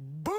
Boom!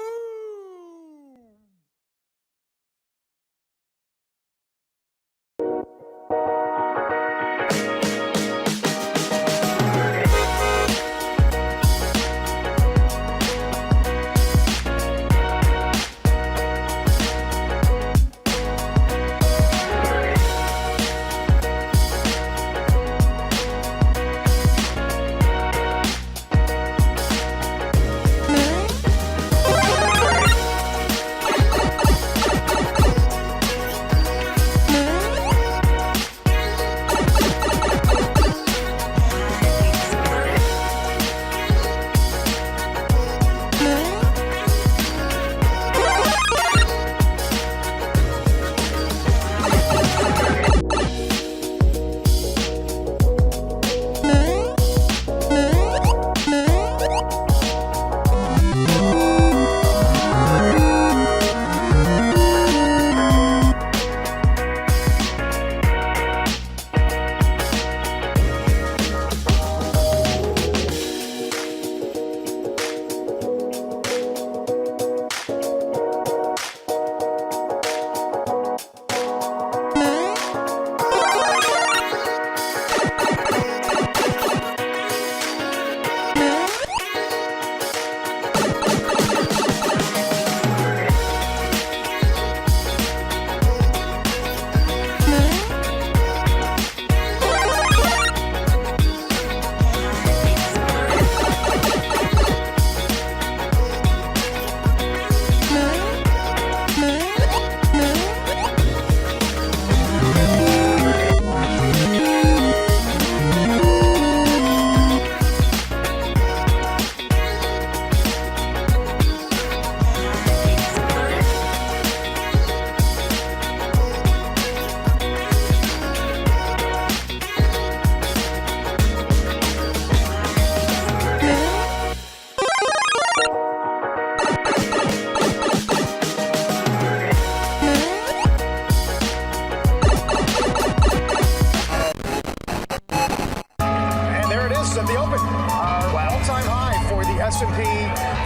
At the open, our all-time high for the S&P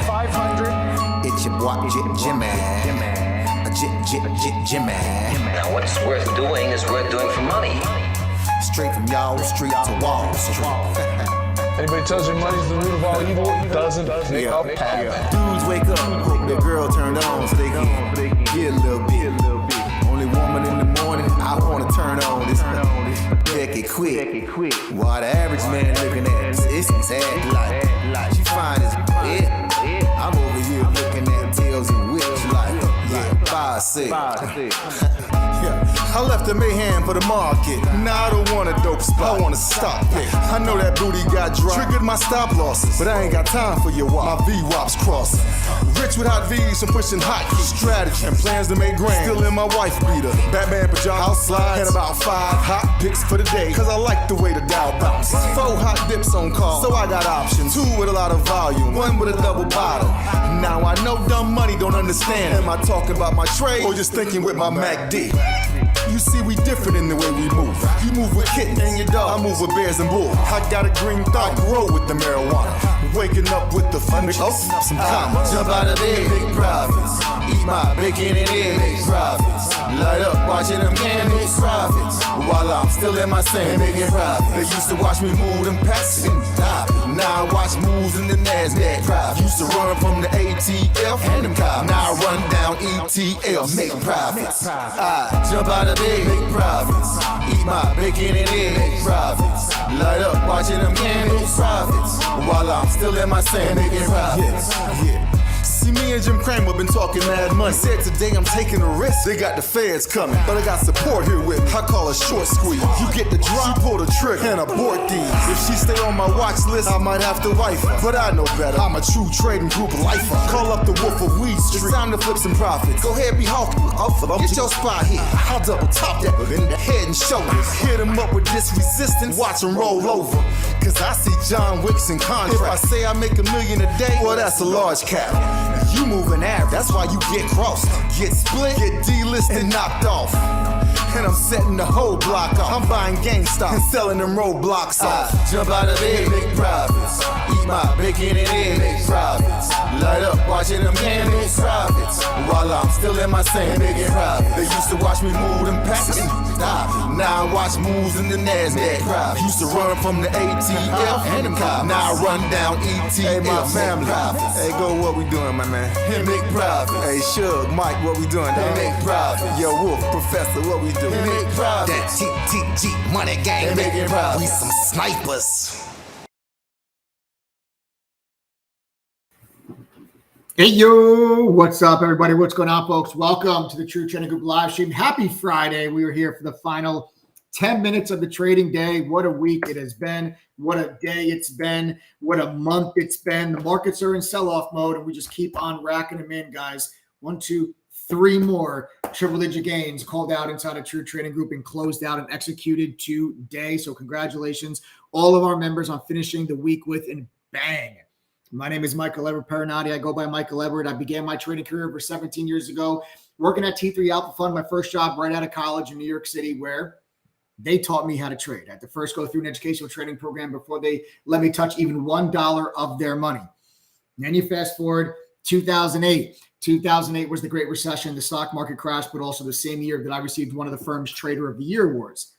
500. It's your boy Jimmy. Jimmy. Now, what's worth doing is worth doing for money. Straight from y'all street to Wall Street. Anybody tells you money's the root of all evil, doesn't make up happen. Dudes wake up, hope their girl turned on so they can get a little bit. Only woman in the morning, I wanna turn on this. Becky quick. While the average man looking at this, it's sad like she fine as it. I'm over here looking at tails and whips like, yeah, 5'6". I left the mayhem for the market. Now I don't want a dope spot, I want to stop it. I know that booty got dry, triggered my stop losses, but I ain't got time for your wop. My V-wops crossing. Rich with hot V's and pushing hot keys. Strategy and plans to make grand. Still in my wife beater, Batman pajamas, house slides, and about 5 hot picks for the day. Cause I like the way the Dow bounce. 4 hot dips on call, so I got options. 2 with a lot of volume, 1 with a double bottle. Now I know dumb money don't understand. Am I talking about my trade or just thinking with my MACD? You see, we different in the way we move. You move with kittens and your dog, I move with bears and bulls. I got a green thumb, grow with the marijuana. Waking up with the fun, some commas. Jump out of bed, big profits. Eat my bacon and eggs, big profits. Light up, watching them candles, profits. While I'm still in my sand, making profits. They used to watch me move them packs and stop. Now I watch moves in the NASDAQ. Profits. Used to run from the ATF and them cops. Now I run down ETL, make profits. I jump out of bed, make profits. Eat my bacon and eggs, make profits. Light up, watching them candles, profits. While I'm still in my sand, making profits. Yeah. See, me and Jim Cramer been talking mad money. Said today I'm taking a risk. They got the feds coming, but I got support here with me. I call it short squeeze. You get the drop, she pull the trigger, and abort these. If she stay on my watch list, I might have to wife her. But I know better. I'm a true trading group lifer. Call up the Wolf of Weed Street. It's time to flip some profits. Go ahead, be hawking. Get your spot here. I'll double top that in the head and shoulders. Hit him up with this resistance. Watch him roll over. Cause I see John Wicks in contract. If I say I make $1 million a day, well, that's a large cap. You moving average, that's why you get crossed. Get split, get delisted, and knocked off. and I'm setting the whole block off. I'm buying GameStop and selling them roadblocks off. Jump out of bed, make profits. Eat my bacon and eggs, make profits. Light up, watching them cans, make profits. While I'm still in my same making profits. They used to watch me move them packs. Now I watch moves in the NASDAQ. Used to run from the ATF and the cop. Now I run down ETF. Hey, my family. Hey, go, what we doing, my man? Hey, make profits. Hey, Shug, Mike, what we doing? Hey, make profits. Yo, Wolf, Professor, what we doing? Hey, make profits. That TTG money gang, making profits. We some snipers. Hey, yo, what's up, everybody? What's going on, folks? Welcome to the True Trading Group live stream. Happy Friday. We are here for the final 10 minutes of the trading day. What a week it has been. What a day it's been. What a month it's been. The markets are in sell-off mode, and we just keep on racking them in, guys. 1, 2, 3 more triple-digit gains called out inside a True Trading Group and closed out and executed today. So congratulations, all of our members, on finishing the week with a bang. My name is Michael Everett Parinati. I go by Michael Everett. I began my trading career over 17 years ago, working at T3 Alpha Fund, my first job right out of college in New York City, where they taught me how to trade. I had to first go through an educational trading program before they let me touch even $1 of their money. And then you fast forward 2008. 2008 was the Great Recession. The stock market crashed, but also the same year that I received one of the firm's Trader of the Year awards.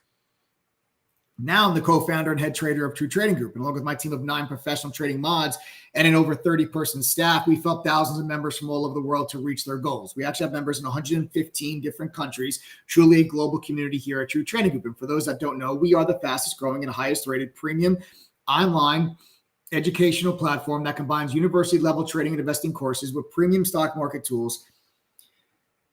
Now I'm the co-founder and head trader of True Trading Group. And along with my team of 9 professional trading mods and an over 30-person staff, we've helped thousands of members from all over the world to reach their goals. We actually have members in 115 different countries, truly a global community here at True Trading Group. And for those that don't know, we are the fastest growing and highest rated premium online educational platform that combines university-level trading and investing courses with premium stock market tools,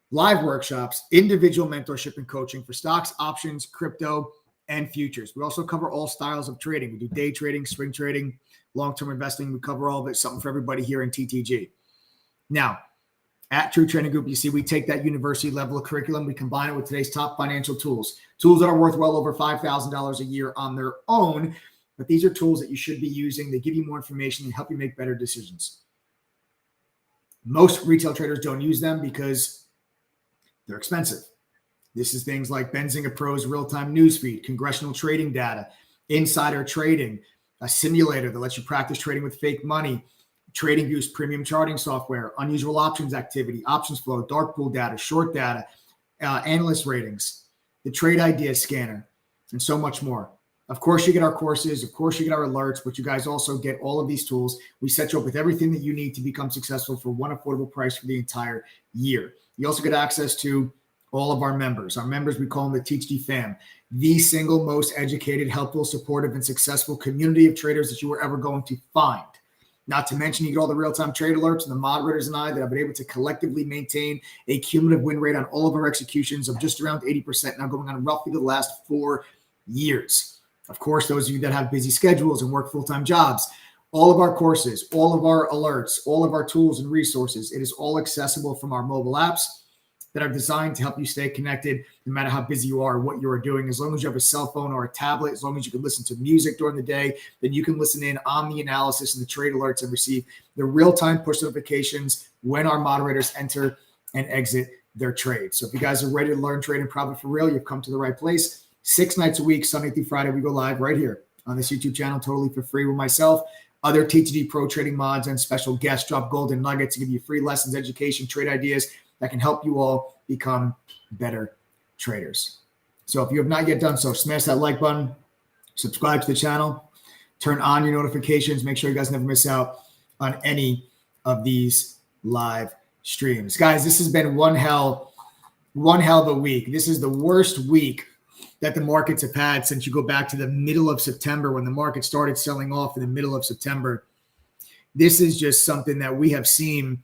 live workshops, individual mentorship and coaching for stocks, options, crypto, and futures. We also cover all styles of trading. We do day trading, swing trading, long-term investing. We cover all of it, something for everybody here in TTG. Now, at True Trading Group, you see we take that university level of curriculum, we combine it with today's top financial tools that are worth well over $5,000 a year on their own. But these are tools that you should be using. They give you more information and help you make better decisions. Most retail traders don't use them because they're expensive. This is things like Benzinga Pro's real-time newsfeed, congressional trading data, insider trading, a simulator that lets you practice trading with fake money, TradingView's premium charting software, unusual options activity, options flow, dark pool data, short data, analyst ratings, the trade idea scanner, and so much more. Of course, you get our courses. Of course, you get our alerts, but you guys also get all of these tools. We set you up with everything that you need to become successful for one affordable price for the entire year. You also get access to all of our members. Our members, we call them the TTG fam, the single most educated, helpful, supportive, and successful community of traders that you are ever going to find. Not to mention, you get all the real-time trade alerts and the moderators and I that have been able to collectively maintain a cumulative win rate on all of our executions of just around 80%, now going on roughly the last 4 years. Of course, those of you that have busy schedules and work full-time jobs, all of our courses, all of our alerts, all of our tools and resources, it is all accessible from our mobile apps that are designed to help you stay connected no matter how busy you are, what you are doing. As long as you have a cell phone or a tablet, as long as you can listen to music during the day, then you can listen in on the analysis and the trade alerts and receive the real-time push notifications when our moderators enter and exit their trades. So if you guys are ready to learn trade and profit for real, you've come to the right place. 6 nights a week, Sunday through Friday, we go live right here on this YouTube channel, totally for free with myself, other TTG Pro trading mods, and special guests drop golden nuggets to give you free lessons, education, trade ideas that can help you all become better traders. So if you have not yet done so, smash that like button, subscribe to the channel, turn on your notifications, make sure you guys never miss out on any of these live streams. Guys, this has been one hell of a week. This is the worst week that the markets have had since you go back to the middle of September when the market started selling off in the middle of September. This is just something that we have seen,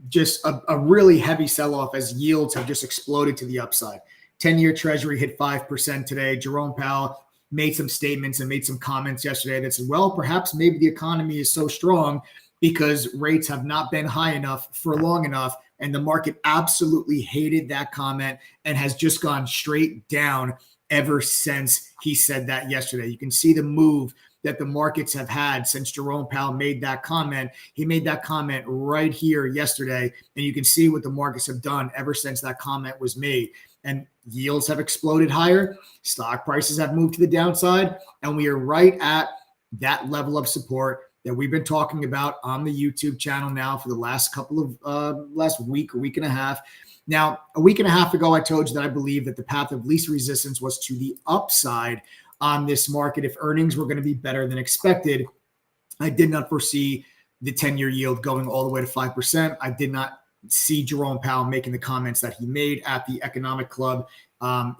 just a really heavy sell-off as yields have just exploded to the upside. 10-year Treasury hit 5% today. Jerome Powell made some statements and made some comments yesterday that said, well, perhaps maybe the economy is so strong because rates have not been high enough for long enough. And the market absolutely hated that comment and has just gone straight down ever since he said that yesterday. You can see the move that the markets have had since Jerome Powell made that comment. He made that comment right here yesterday, and you can see what the markets have done ever since that comment was made. and yields have exploded higher. Stock prices have moved to the downside, and we are right at that level of support that we've been talking about on the YouTube channel now for the last last week or week and a half. Now, a week and a half ago, I told you that I believe that the path of least resistance was to the upside on this market if earnings were going to be better than expected. I did not foresee the 10-year yield going all the way to 5%. I did not see Jerome Powell making the comments that he made at the Economic Club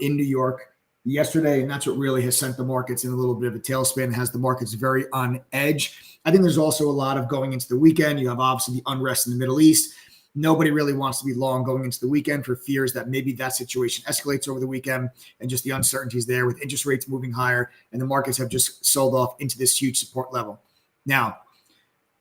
in New York yesterday, and that's what really has sent the markets in a little bit of a tailspin, has the markets very on edge. I think there's also a lot of going into the weekend. You have obviously the unrest in the Middle East. Nobody really wants to be long going into the weekend for fears that maybe that situation escalates over the weekend, and just the uncertainties there with interest rates moving higher, and the markets have just sold off into this huge support level. Now,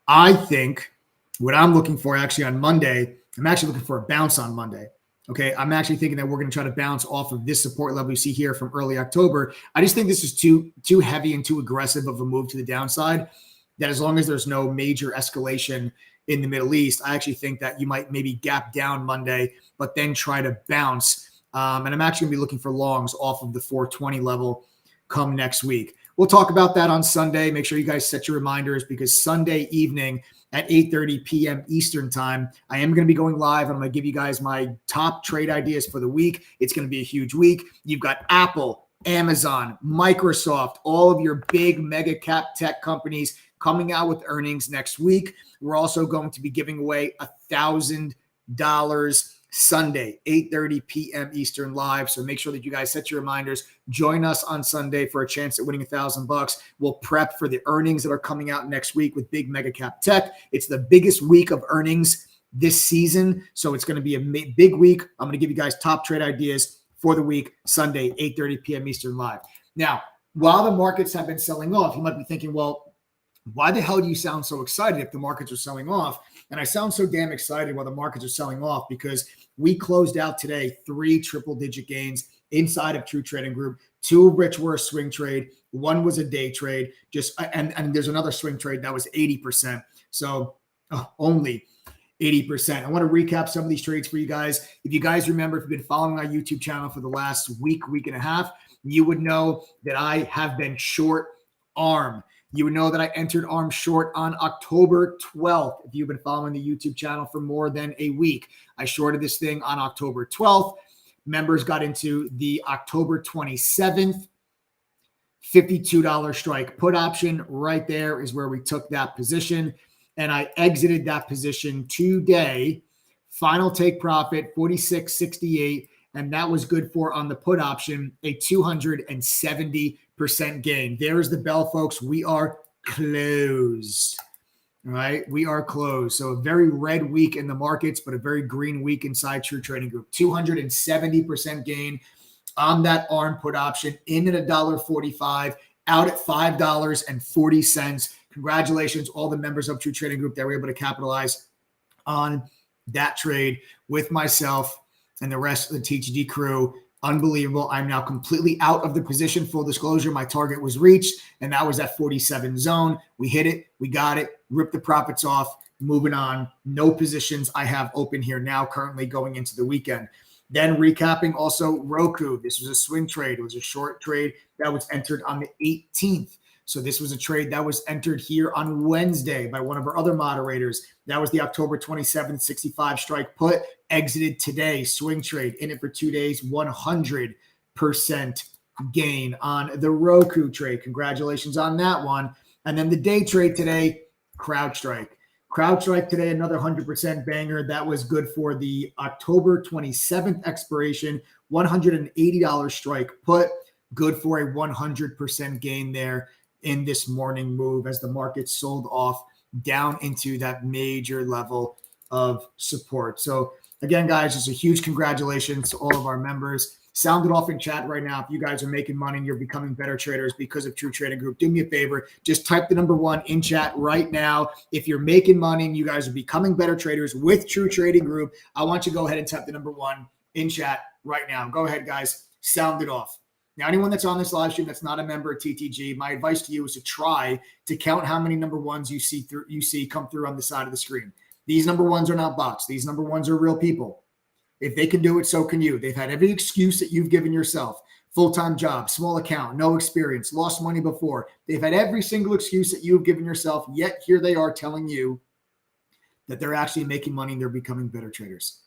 I think what I'm looking for actually on Monday, I'm actually looking for a bounce on Monday. Okay, I'm actually thinking that we're going to try to bounce off of this support level you see here from early October. I just think this is too heavy and too aggressive of a move to the downside, that as long as there's no major escalation in the Middle East, I actually think that you might maybe gap down Monday, but then try to bounce. And I'm actually going to be looking for longs off of the 420 level come next week. We'll talk about that on Sunday. Make sure you guys set your reminders, because Sunday evening at 8:30 p.m. Eastern time, I am going to be going live. I'm going to give you guys my top trade ideas for the week. It's going to be a huge week. You've got Apple, Amazon, Microsoft, all of your big mega cap tech companies coming out with earnings next week. We're also going to be giving away $1,000 Sunday, 8:30 p.m. Eastern live. So make sure that you guys set your reminders. Join us on Sunday for a chance at winning $1,000. We'll prep for the earnings that are coming out next week with big mega cap tech. It's the biggest week of earnings this season, so it's going to be a big week. I'm going to give you guys top trade ideas for the week, Sunday, 8:30 p.m. Eastern live. Now, while the markets have been selling off, you might be thinking, well, why the hell do you sound so excited if the markets are selling off? And I sound so damn excited while the markets are selling off because we closed out today 3 triple-digit gains inside of True Trading Group. 2 of which were a swing trade. 1 was a day trade. And there's another swing trade that was 80%. So only 80%. I want to recap some of these trades for you guys. If you guys remember, if you've been following our YouTube channel for the last week and a half, you would know that I have been short ARM. You would know that I entered ARM short on October 12th. If you've been following the YouTube channel for more than a week, I shorted this thing on October 12th. Members got into the October 27th $52 strike put option. Right there is where we took that position. And I exited that position today. Final take profit, 46.68. And that was good for, on the put option, a 270% gain. There's the bell, folks. We are closed. All right. We are closed. So a very red week in the markets, but a very green week inside True Trading Group. 270% gain on that ARM put option, in at $1.45, out at $5.40. Congratulations, all the members of True Trading Group that were able to capitalize on that trade with myself and the rest of the TTG crew. Unbelievable. I'm now completely out of the position. Full disclosure, my target was reached, and that was at 47 zone. We hit it. We got it. Ripped the profits off. Moving on. No positions I have open here now, currently going into the weekend. Then recapping also Roku. This was a swing trade. It was a short trade that was entered on the 18th. So this was a trade that was entered here on Wednesday by one of our other moderators. That was the October 27th 65 strike put. Exited today, swing trade, in it for 2 days, 100% gain on the Roku trade. Congratulations on that one. And then the day trade today, CrowdStrike. CrowdStrike today, another 100% banger. That was good for the October 27th expiration, $180 strike put. Good for a 100% gain there in this morning move as the market sold off down into that major level of support. So again, guys, just a huge congratulations to all of our members. Sound it off in chat right now. If you guys are making money and you're becoming better traders because of True Trading Group, do me a favor. Just type the number 1 in chat right now. If you're making money and you guys are becoming better traders with True Trading Group, I want you to go ahead and type the number 1 in chat right now. Go ahead, guys. Sound it off. Now, anyone that's on this live stream that's not a member of TTG, my advice to you is to try to count how many number 1s you see come through on the side of the screen. These number 1s are not bots. These number 1s are real people. If they can do it, so can you. They've had every excuse that you've given yourself. Full-time job, small account, no experience, lost money before. They've had every single excuse that you've given yourself, yet here they are telling you that they're actually making money and they're becoming better traders.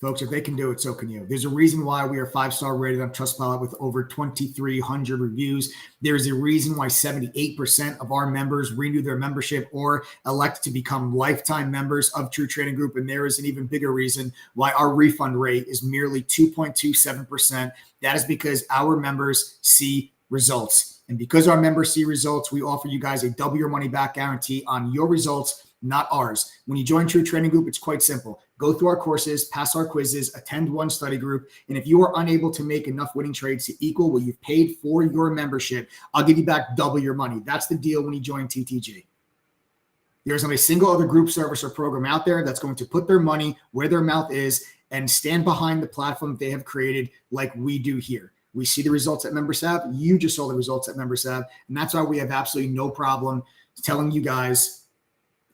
Folks, if they can do it, so can you. There's a reason why we are 5-star rated on Trustpilot with over 2,300 reviews. There's a reason why 78% of our members renew their membership or elect to become lifetime members of True Trading Group. And there is an even bigger reason why our refund rate is merely 2.27%. That is because our members see results. And because our members see results, we offer you guys a double your money back guarantee on your results, not ours. When you join True Trading Group, it's quite simple. Go through our courses, pass our quizzes, attend one study group. And if you are unable to make enough winning trades to equal what you've paid for your membership, I'll give you back double your money. That's the deal when you join TTG. There's not a single other group, service, or program out there that's going to put their money where their mouth is and stand behind the platform they have created like we do here. We see the results that members have. You just saw the results that members have. And that's why we have absolutely no problem telling you guys,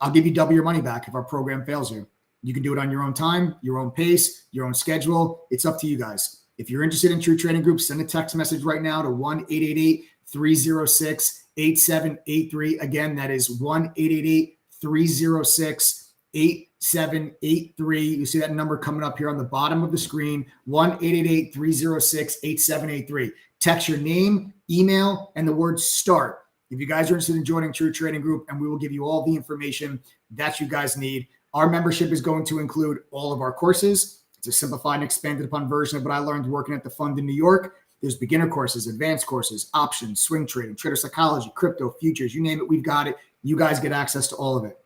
I'll give you double your money back if our program fails you. You can do it on your own time, your own pace, your own schedule. It's up to you guys. If you're interested in True Trading Group, send a text message right now to 1-888-306-8783. Again, that is 1-888-306-8783. You see that number coming up here on the bottom of the screen, 1-888-306-8783. Text your name, email, and the word START if you guys are interested in joining True Trading Group, and we will give you all the information that you guys need. Our membership is going to include all of our courses. It's a simplified and expanded upon version of what I learned working at the fund in New York. There's beginner courses, advanced courses, options, swing trading, trader psychology, crypto, futures, you name it, we've got it. You guys get access to all of it.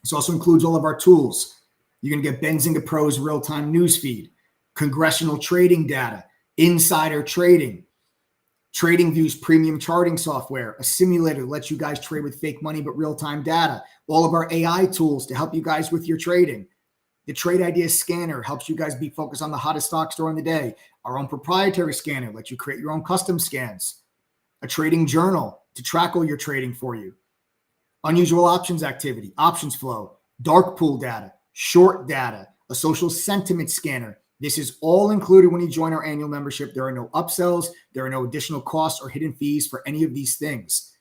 This also includes all of our tools. You're going to get Benzinga Pro's real-time news feed, congressional trading data, insider trading, TradingView's premium charting software, a simulator that lets you guys trade with fake money but real-time data, all of our AI tools to help you guys with your trading. The Trade Ideas Scanner helps you guys be focused on the hottest stocks during the day. Our own proprietary scanner lets you create your own custom scans. A trading journal to track all your trading for you. Unusual options activity, options flow, dark pool data, short data, a social sentiment scanner. This is all included when you join our annual membership. There are no upsells. There are no additional costs or hidden fees for any of these things.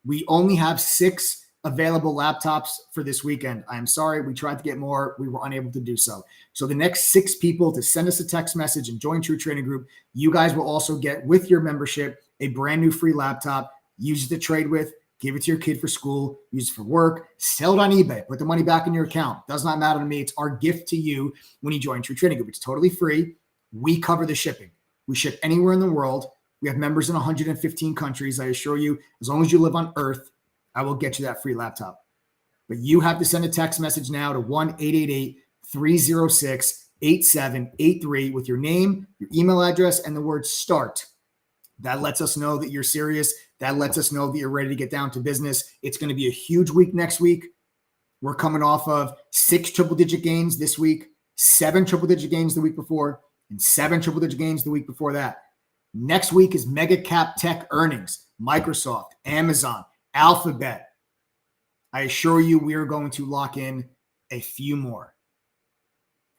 We only have 6 available laptops for this weekend. I'm sorry. We tried to get more. We were unable to do so. So the next 6 people to send us a text message and join True Trading Group, you guys will also get with your membership a brand new free laptop. Use it to trade with. Give it to your kid for school, use it for work, sell it on eBay, put the money back in your account. Does not matter to me. It's our gift to you when you join True Trading Group. It's totally free. We cover the shipping. We ship anywhere in the world. We have members in 115 countries. I assure you, as long as you live on Earth, I will get you that free laptop. But you have to send a text message now to 1-888-306-8783 with your name, your email address, and the word START. That lets us know that you're serious. That lets us know that you're ready to get down to business. It's going to be a huge week next week. We're coming off of 6 triple-digit gains this week, 7 triple-digit gains the week before, and 7 triple-digit gains the week before that. Next week is mega cap tech earnings, Microsoft, Amazon, Alphabet. I assure you we are going to lock in a few more.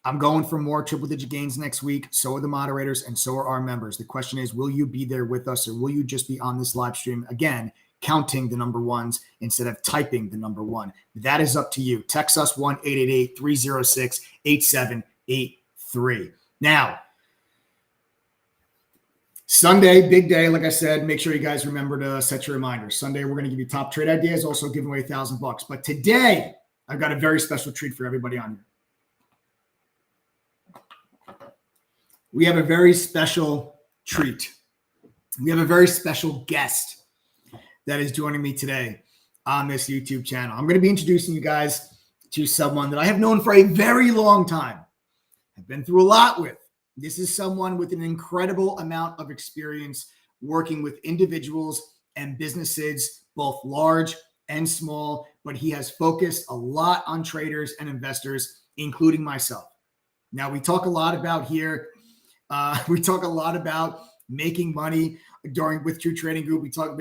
I'm going for more triple-digit gains next week. So are the moderators, and so are our members. The question is, will you be there with us, or will you just be on this live stream, again, counting the number ones instead of typing the number one? That is up to you. Text us 1-888-306-8783. Now, Sunday, big day. Like I said, make sure you guys remember to set your reminders. Sunday, we're going to give you top trade ideas, also giving away $1,000. But today, I've got a very special treat for everybody on here. We have a very special treat. We have a very special guest that is joining me today on this YouTube channel. I'm going to be introducing you guys to someone that I have known for a very long time. I've been through a lot with. This is someone with an incredible amount of experience working with individuals and businesses, both large and small, but he has focused a lot on traders and investors, including myself. Now, we talk a lot about here. We talk a lot about making money with True Trading Group. We talk,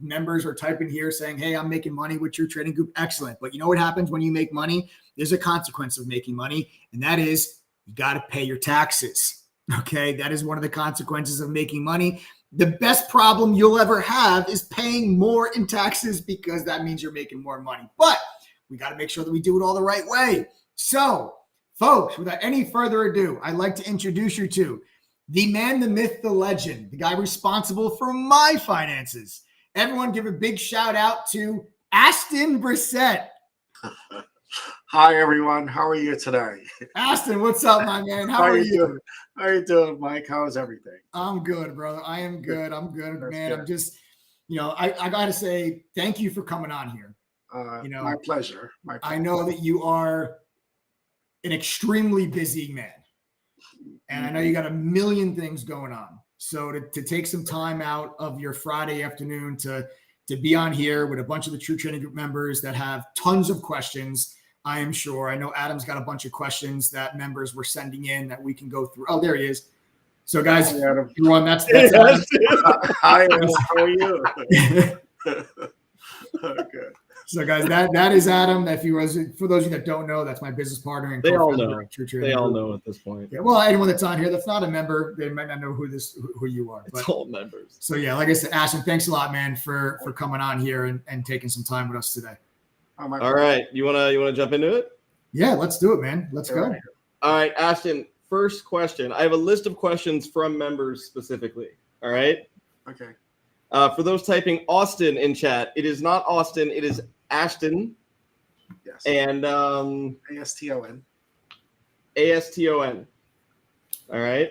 members are typing here saying, hey, I'm making money with True Trading Group. Excellent. But you know what happens when you make money? There's a consequence of making money, and that is you got to pay your taxes. Okay. That is one of the consequences of making money. The best problem you'll ever have is paying more in taxes, because that means you're making more money. But we got to make sure that we do it all the right way. So, folks, without any further ado, I'd like to introduce you to the man, the myth, the legend, the guy responsible for my finances. Everyone give a big shout out to Aston Brissett. Hi, everyone. How are you today? Aston, what's up, my man? How are you? Doing? How are you doing, Mike? How's everything? I'm good, brother. I am good. I'm good, That's man. good. I'm just, I got to say thank you for coming on here. My pleasure. My pleasure. I know that you are an extremely busy man, and I know you got a million things going on. So to take some time out of your Friday afternoon to be on here with a bunch of the True Trading Group members that have tons of questions, I am sure. I know Adam's got a bunch of questions that members were sending in that we can go through. Oh, there he is. So, guys, everyone, that's Adam. Hi, Adam. How are you? Okay. So, guys, that is Adam. For those of you that don't know, that's my business partner. And they all know. They all know at this point. Yeah. Well, anyone that's on here that's not a member, they might not know who you are. It's all members. So, yeah, like I said, Ashton, thanks a lot, man, for coming on here and taking some time with us today. All right. You wanna jump into it? Yeah, let's do it, man. Let's go. All right, Ashton. First question. I have a list of questions from members specifically. All right. Okay. For those typing Austin in chat, it is not Austin. It is Ashton. Yes. And ASTON. ASTON. All right.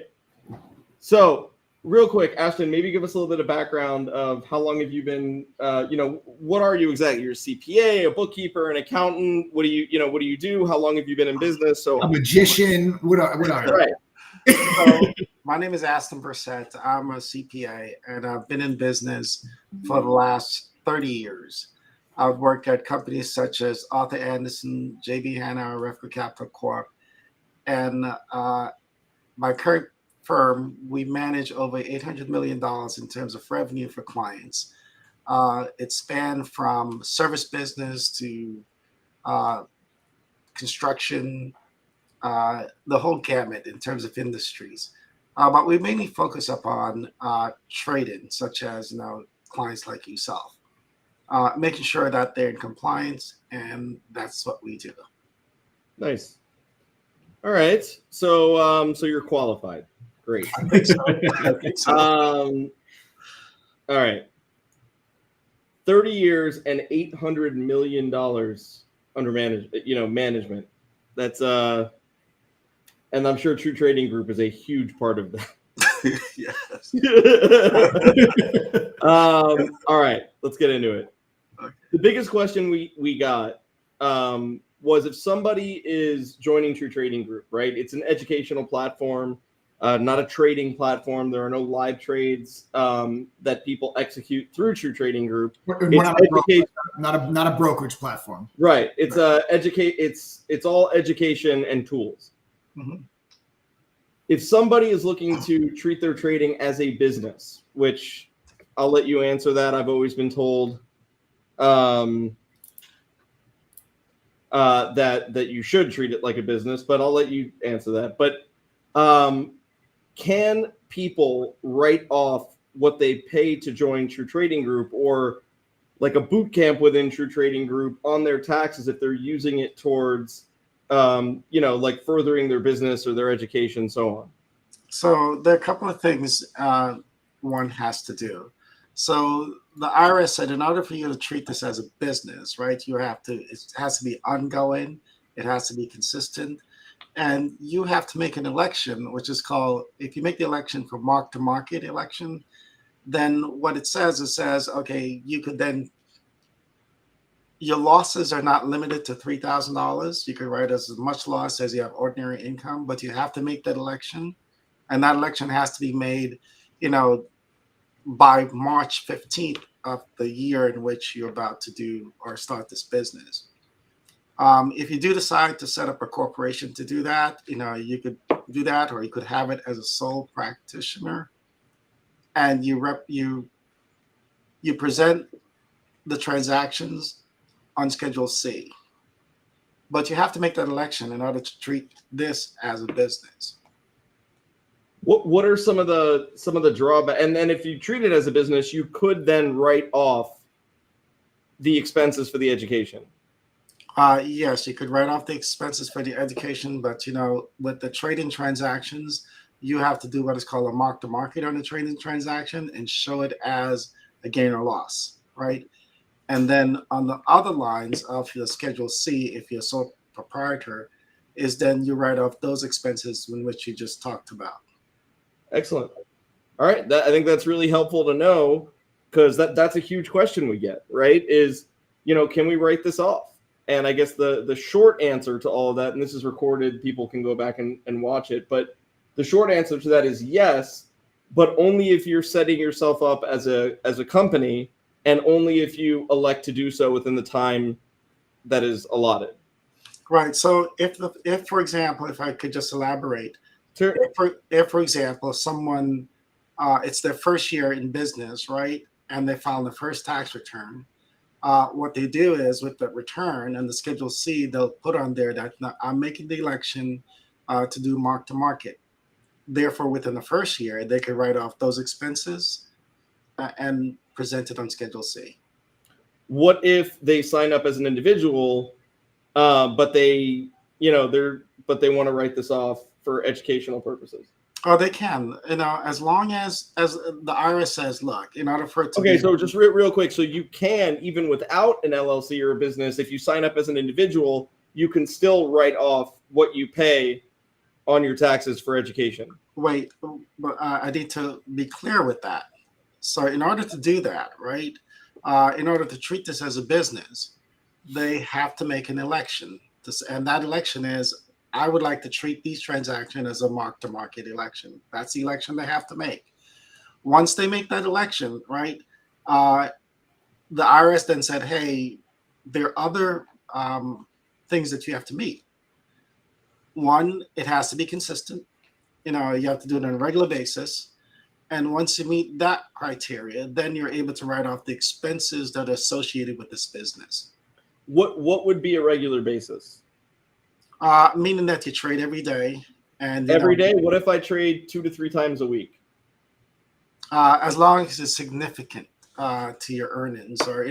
So, real quick, Ashton, maybe give us a little bit of background of how long have you been, what are you exactly? You're a CPA, a bookkeeper, an accountant. What do you do? How long have you been in business? So a magician. What are you? Right. So, my name is Aston Brissett. I'm a CPA, and I've been in business for the last 30 years. I've worked at companies such as Arthur Anderson, JB Hanna, Refco Capital Corp. And my current firm, we manage over $800 million in terms of revenue for clients. It spanned from service business to construction, the whole gamut in terms of industries. But we mainly focus upon trading, such as clients like yourself, making sure that they're in compliance, and that's what we do. Nice. All right. So you're qualified. Great. I think so. All right. 30 years and $800 million under management. That's and I'm sure True Trading Group is a huge part of that. Yes. All right, let's get into it. Okay. The biggest question we got was if somebody is joining True Trading Group, right? It's an educational platform, not a trading platform. There are no live trades that people execute through True Trading Group. Not a brokerage platform. Right. It's It's all education and tools. Mm-hmm. If somebody is looking to treat their trading as a business, which I'll let you answer that. I've always been told that you should treat it like a business, but I'll let you answer that. But can people write off what they pay to join True Trading Group or like a boot camp within True Trading Group on their taxes if they're using it towards like furthering their business or their education, so on? So there are a couple of things one has to do. So the IRS said in order for you to treat this as a business, right, it has to be ongoing, it has to be consistent, and you have to make an election, which is called, if you make the election for mark-to-market election, then what it says, okay, you could then, your losses are not limited to $3,000. You could write as much loss as you have ordinary income, but you have to make that election. And that election has to be made, by March 15th of the year in which you're about to do or start this business. If you do decide to set up a corporation to do that, you could do that, or you could have it as a sole practitioner. and you present the transactions on Schedule C. But you have to make that election in order to treat this as a business. What are some of the drawbacks? And then if you treat it as a business, you could then write off the expenses for the education. Yes, you could write off the expenses for the education, but with the trading transactions, you have to do what is called a mark to market on the trading transaction and show it as a gain or loss, right? And then on the other lines of your Schedule C, if you're sole proprietor, is then you write off those expenses in which you just talked about. Excellent. All right. I think that's really helpful to know, because that's a huge question we get, right? Is, can we write this off? And I guess the short answer to all of that, and this is recorded, people can go back and watch it, but the short answer to that is yes, but only if you're setting yourself up as a company, and only if you elect to do so within the time that is allotted. Right. So if for example, if I could just elaborate, sure. If for example, someone, it's their first year in business, right, and they file the first tax return, what they do is with the return and the Schedule C, they'll put on there that I'm making the election to do mark to market. Therefore, within the first year, they could write off those expenses and present it on Schedule C. What if they sign up as an individual, but they want to write this off for educational purposes? Oh, they can, as long as the IRS says, look, in order for it to okay, so just real quick, so you can, even without an LLC or a business, if you sign up as an individual, you can still write off what you pay on your taxes for education. Wait, but I need to be clear with that. So in order to do that, right, in order to treat this as a business, they have to make an election. And that election is, I would like to treat these transactions as a mark-to-market election. That's the election they have to make. Once they make that election, right, the IRS then said, hey, there are other things that you have to meet. One, it has to be consistent. You have to do it on a regular basis. And once you meet that criteria, then you're able to write off the expenses that are associated with this business. What would be a regular basis? Meaning that you trade every day. And every day? What if I trade 2 to 3 times a week? As long as it's significant to your earnings, or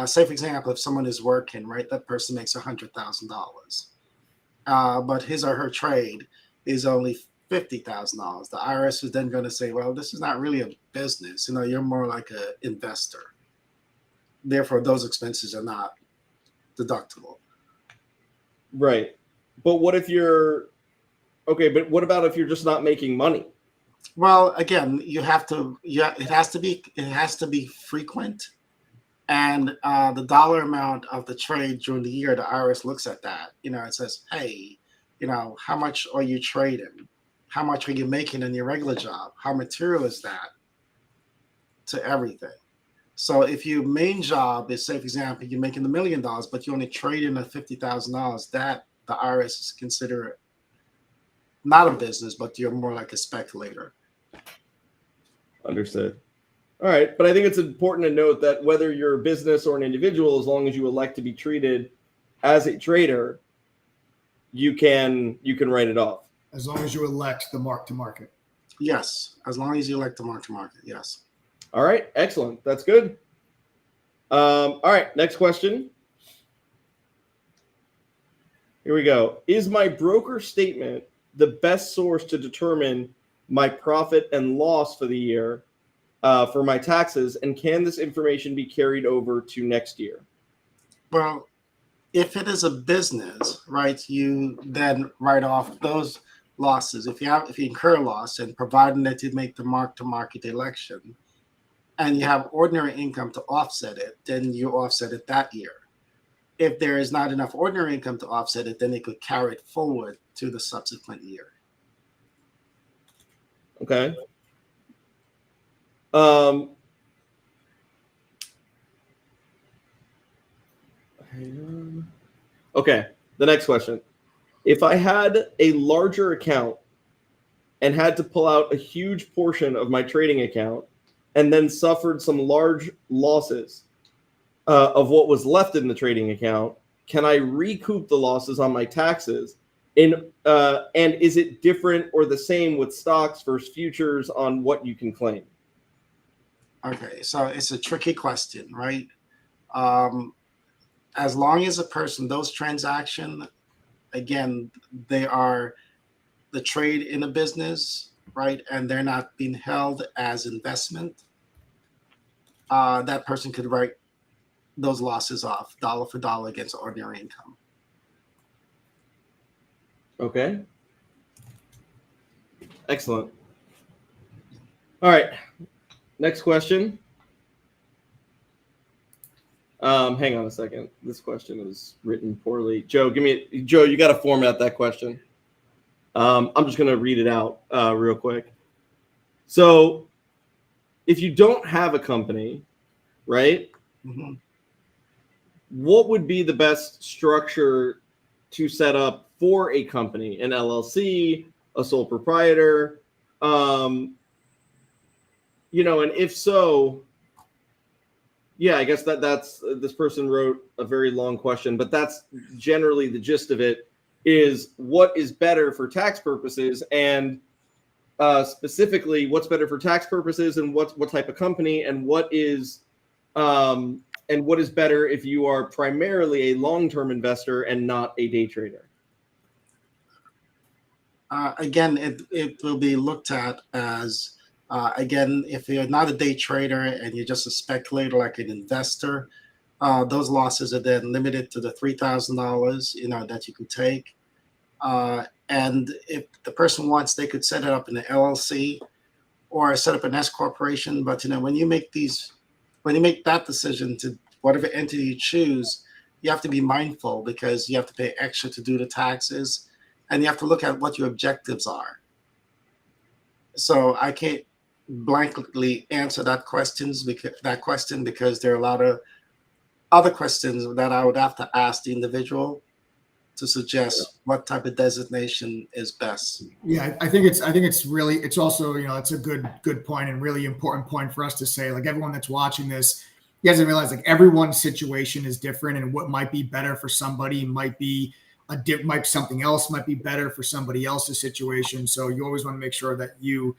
say for example, if someone is working, right, that person makes $100,000, but his or her trade is only $50,000. The IRS is then going to say, well, this is not really a business. You're more like an investor. Therefore, those expenses are not deductible. Right. But what if you're okay? But what about if you're just not making money? Well, again, it has to be frequent, and the dollar amount of the trade during the year, the IRS looks at that. It says, hey, how much are you trading? How much are you making in your regular job? How material is that to everything? So if your main job is, say, for example, you're making $1 million, but you only trade in at $50,000, that the IRS is considered not a business, but you're more like a speculator. Understood. All right. But I think it's important to note that whether you're a business or an individual, as long as you elect to be treated as a trader, you can write it off. As long as you elect the mark to market. Yes. As long as you elect the mark to market. Yes. All right. Excellent. That's good. All right. Next question. Here we go. Is my broker statement the best source to determine my profit and loss for the year for my taxes? And can this information be carried over to next year? Well, if it is a business, right, you then write off those losses. If you incur a loss, and providing that you make the mark-to-market election, and you have ordinary income to offset it, then you offset it that year. If there is not enough ordinary income to offset it, then it could carry it forward to the subsequent year. Okay. Okay. The next question. If I had a larger account and had to pull out a huge portion of my trading account and then suffered some large losses of what was left in the trading account, can I recoup the losses on my taxes? And is it different or the same with stocks versus futures on what you can claim? Okay, so it's a tricky question, right? As long as a person, those transactions, again, they are the trade in a business, right? And they're not being held as investment. That person could write those losses off dollar for dollar against ordinary income. Okay. Excellent. All right. Next question. Hang on a second. This question is written poorly. Joe, Joe, you got to format that question. I'm just going to read it out real quick. So if you don't have a company, right, what would be the best structure to set up for a company, an LLC, a sole proprietor? And if so, yeah, I guess that's this person wrote a very long question, but that's generally the gist of it, is what is better for tax purposes, and specifically what's better for tax purposes, and what type of company, and what is better if you are primarily a long-term investor and not a day trader. Again, it will be looked at as again, if you're not a day trader and you're just a speculator, like an investor, those losses are then limited to the $3,000, that you can take. And if the person wants, they could set it up in an LLC or set up an S corporation. But when you make that decision to whatever entity you choose, you have to be mindful because you have to pay extra to do the taxes, and you have to look at what your objectives are. So I can't blankly answer that question because there are a lot of other questions that I would have to ask the individual to suggest what type of designation is best. Yeah, I think it's also, it's a good point and really important point for us to say, like, everyone that's watching this, you guys realize, like, everyone's situation is different, and what might be better for somebody might be something else might be better for somebody else's situation. So you always want to make sure that you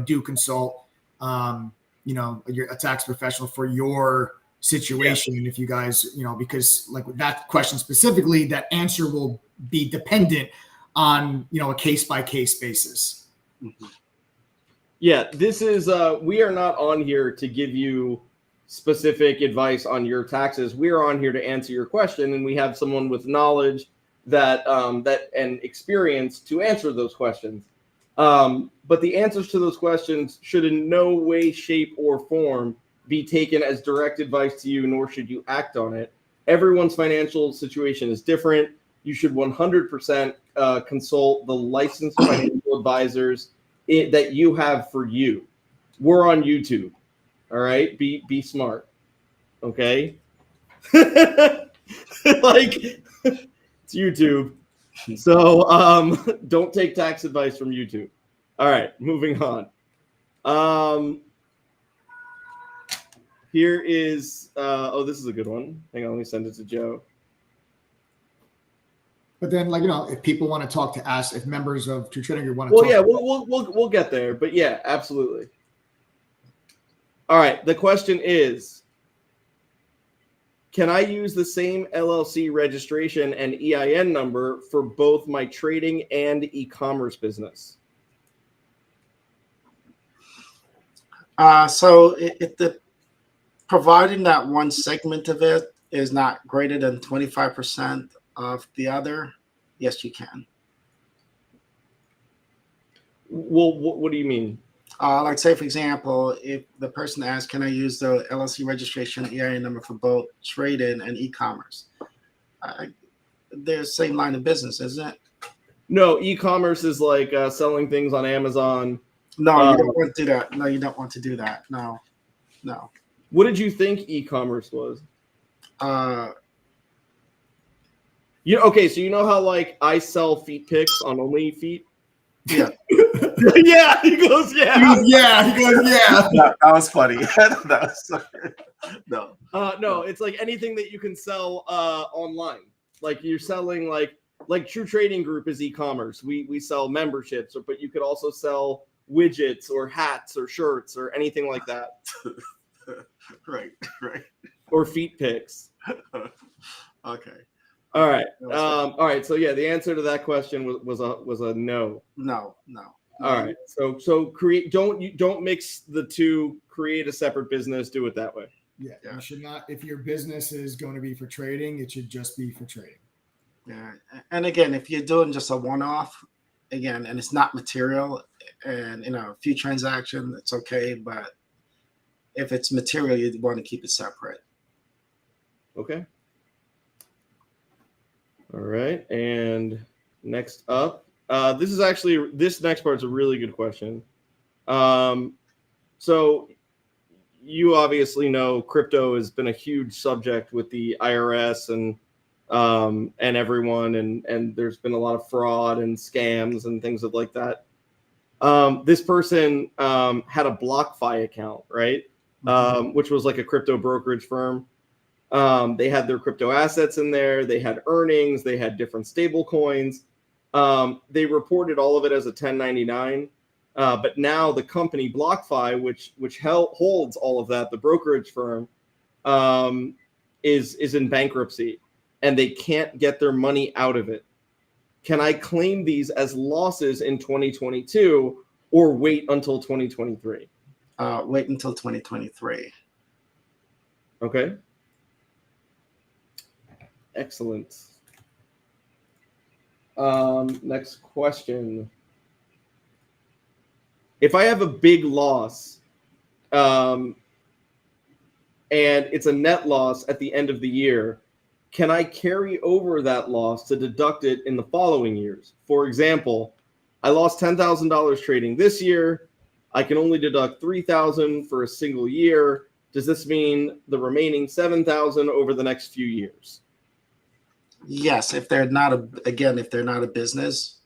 do consult, you're a tax professional for your situation. And if you guys, because like with that question specifically, that answer will be dependent on, a case by case basis. Yeah, this is, we are not on here to give you specific advice on your taxes. We are on here to answer your question, and we have someone with knowledge that and experience to answer those questions. But the answers to those questions should in no way, shape, or form be taken as direct advice to you, nor should you act on it. Everyone's financial situation is different. You should 100% consult the licensed financial advisors that you have for you. We're on YouTube. All right, be smart. Okay. Like, it's YouTube. So don't take tax advice from YouTube. All right, moving on. Here is this is a good one. Hang on, let me send it to Joe. But then, like, if people want to talk to us, if members of True Trading Group want to talk. Well, yeah, we'll get there. But yeah, absolutely. All right, the question is, can I use the same LLC registration and EIN number for both my trading and e-commerce business? So providing that one segment of it is not greater than 25% of the other, yes, you can. Well, what do you mean? Like, say, for example, if the person asks, can I use the LLC registration EIN number for both trading and e-commerce? They're the same line of business, isn't it? No, e-commerce is like selling things on Amazon. No, you don't want to do that. No, you don't want to do that. No. What did you think e-commerce was? Okay, so you know how, like, I sell feet pics on Only Feet? Yeah. Yeah, he goes, yeah. He goes, yeah. That was funny. That was so good. No. No, it's like anything that you can sell online. Like you're selling like True Trading Group is e-commerce. We sell memberships, but you could also sell widgets or hats or shirts or anything like that. Right. Or feet pics. Okay. All right. All right. So yeah, the answer to that question was a no. No. All right. So create. Don't mix the two. Create a separate business. Do it that way. Yeah, you should not. If your business is going to be for trading, it should just be for trading. Yeah, and again, if you're doing just a one-off, again, and it's not material, and a few transactions, it's okay. But if it's material, you want to keep it separate. Okay. All right. And next up, this next part's a really good question. So you obviously know crypto has been a huge subject with the IRS and everyone, and there's been a lot of fraud and scams and things like that. This person had a BlockFi account, right? Which was like a crypto brokerage firm. They had their crypto assets in there. They had earnings. They had different stable coins. They reported all of it as a 1099. But now the company BlockFi, which holds all of that, the brokerage firm, is in bankruptcy, and they can't get their money out of it. Can I claim these as losses in 2022 or wait until 2023? Wait until 2023. Okay. Excellent. Next question. If I have a big loss, and it's a net loss at the end of the year, can I carry over that loss to deduct it in the following years? For example, I lost $10,000 trading this year. I can only deduct $3,000 for a single year. Does this mean the remaining $7,000 over the next few years? Yes, if they're not a business,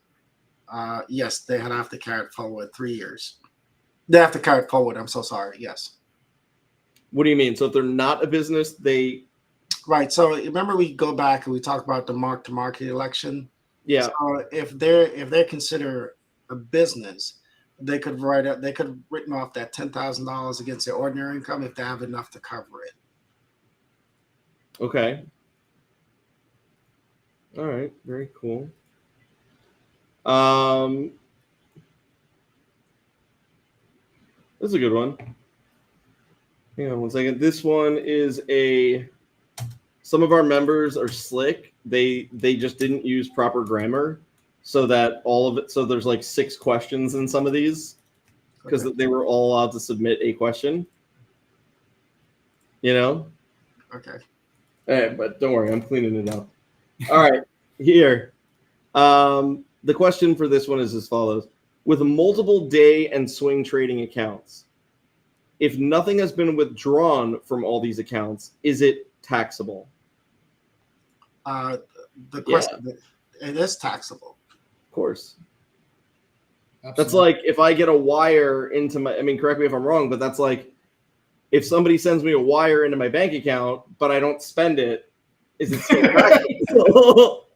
yes, they have to carry it forward 3 years. They have to carry it forward. I'm so sorry. Yes. What do you mean? So if they're not a business, they... Right. So remember we go back and we talk about the mark-to-market election. Yeah. So if they're considered a business, they could written off that $10,000 against their ordinary income if they have enough to cover it. Okay. All right. Very cool. This is a good one. Hang on one second. This one is some of our members are slick. They just didn't use proper grammar, so that all of it. So there's like 6 questions in some of these because they were all allowed to submit a question. Okay. But don't worry, I'm cleaning it up. All right, here. The question for this one is as follows. With multiple day and swing trading accounts, if nothing has been withdrawn from all these accounts, is it taxable? The question, it is taxable. Of course. Absolutely. That's like if I get a wire into my, correct me if I'm wrong, but that's like if somebody sends me a wire into my bank account, but I don't spend it, is it still taxable?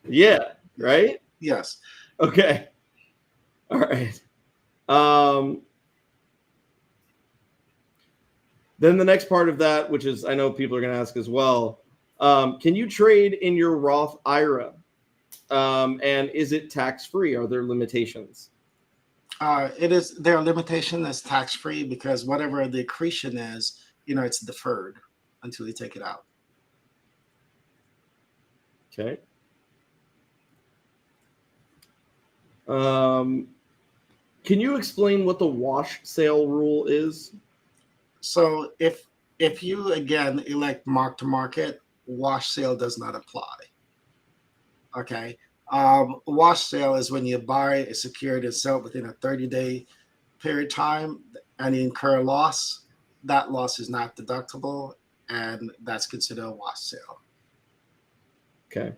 Yeah, right? Yes. Okay. All right. Then the next part of that, which is I know people are going to ask as well, can you trade in your Roth IRA? And is it tax-free? Are there limitations? It is. There are limitations that's tax-free because whatever the accretion is, it's deferred until you take it out. Okay. Can you explain what the wash sale rule is? So if you again elect mark to market, wash sale does not apply. Okay. Wash sale is when you buy a security and sell it within a 30-day period of time and you incur a loss. That loss is not deductible, and that's considered a wash sale. Okay.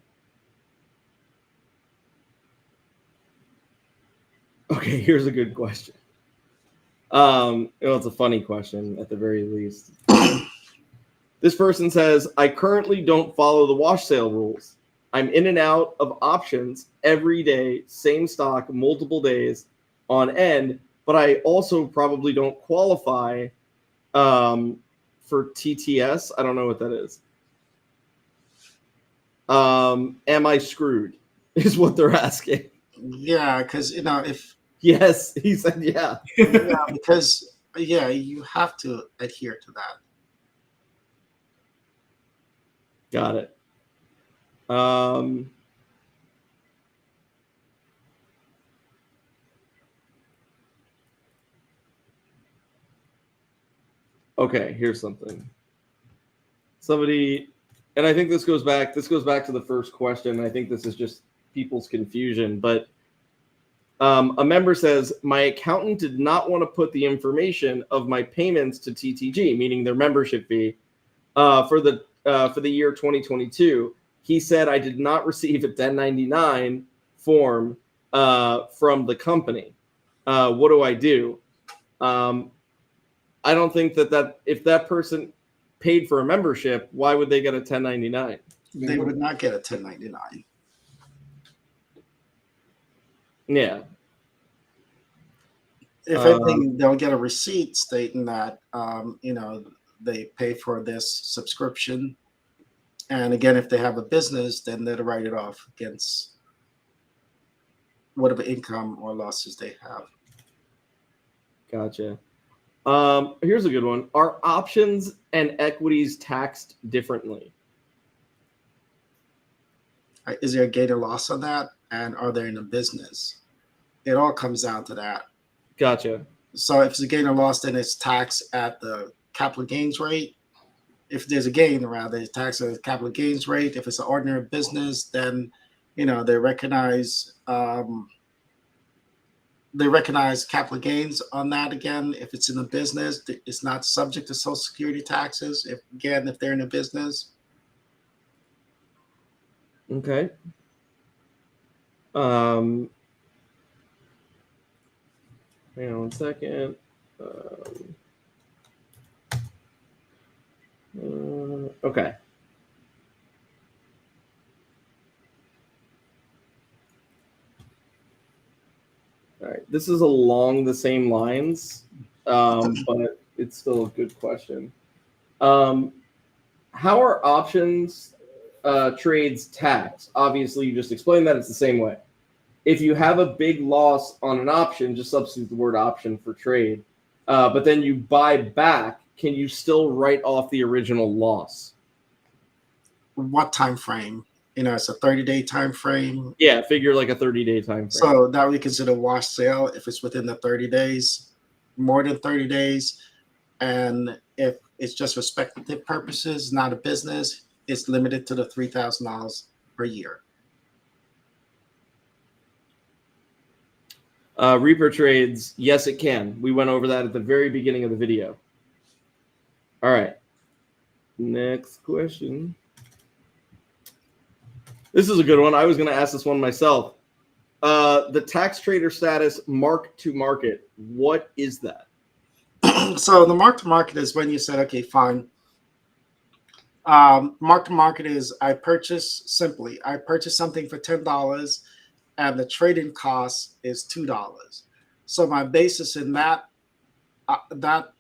Okay, here's a good question. It's a funny question at the very least. This person says, I currently don't follow the wash sale rules. I'm in and out of options every day, same stock, multiple days on end, but I also probably don't qualify for TTS. I don't know what that is. Am I screwed? Is what they're asking. Yeah, because if Yes, he said yeah. because you have to adhere to that. Got it. Okay, here's something. Somebody, and I think this goes back to the first question. I think this is just people's confusion, but a member says, my accountant did not want to put the information of my payments to TTG, meaning their membership fee, for the year 2022. He said I did not receive a 1099 form from the company. What do I do? I don't think that if that person paid for a membership, why would they get a 1099? They would not get a 1099. Yeah. If anything, they'll get a receipt stating that they pay for this subscription. And again, if they have a business, then they'll write it off against whatever income or losses they have. Gotcha. Here's a good one. Are options and equities taxed differently? Is there a gain or loss on that? And are they in a business? It all comes down to that. Gotcha. So if it's a gain or loss, then it's taxed at the capital gains rate. If there's a gain, rather, it's taxed at the capital gains rate. If it's an ordinary business, then they recognize capital gains on that again. If it's in a business, it's not subject to Social Security taxes. If they're in a business. Okay. Hang on 1 second. Okay. All right. This is along the same lines, but it's still a good question. How are options trades taxed? Obviously, you just explained that it's the same way. If you have a big loss on an option, just substitute the word option for trade, but then you buy back, can you still write off the original loss? What time frame? It's a 30-day time frame. Yeah, figure like a 30-day time frame. So that we consider wash sale if it's within the 30 days, more than 30 days. And if it's just for speculative purposes, not a business, it's limited to the $3,000 per year. Reaper trades, yes, it can. We went over that at the very beginning of the video. All right. Next question. This is a good one. I was going to ask this one myself. The tax trader status mark to market. What is that? So the mark to market is when you said, okay, fine. Mark to market is I purchase something for $10 and the trading cost is $2. So my basis in that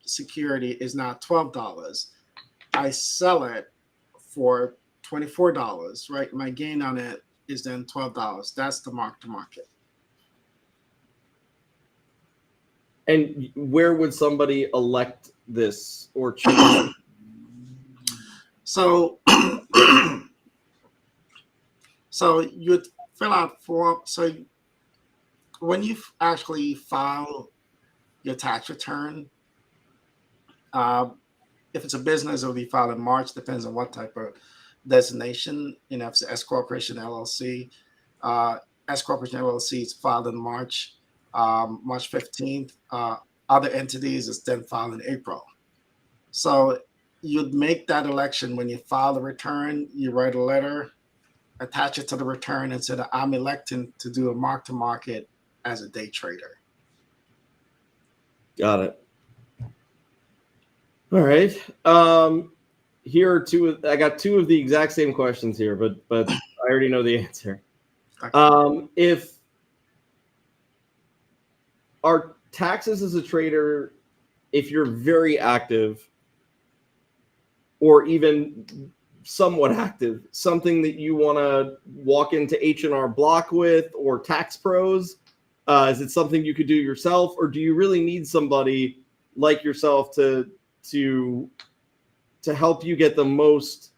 security is now $12. I sell it for $24, right? My gain on it is then $12. That's the mark to market. And where would somebody elect this or choose? So you'd fill out form. So when you actually file your tax return, if it's a business, it'll be filed in March. Depends on what type of designation. If it's S Corporation LLC, S Corporation LLC is filed in March, March 15th. Other entities is then filed in April. So you'd make that election when you file the return. You write a letter, attach it to the return, and say that I'm electing to do a mark to market as a day trader. Got it. All right. Here are two. I got two of the exact same questions here, but I already know the answer. If are taxes as a trader, if you're very active or even somewhat active, something that you want to walk into H&R Block with or Tax Pros? Is it something you could do yourself, or do you really need somebody like yourself to help you get the most,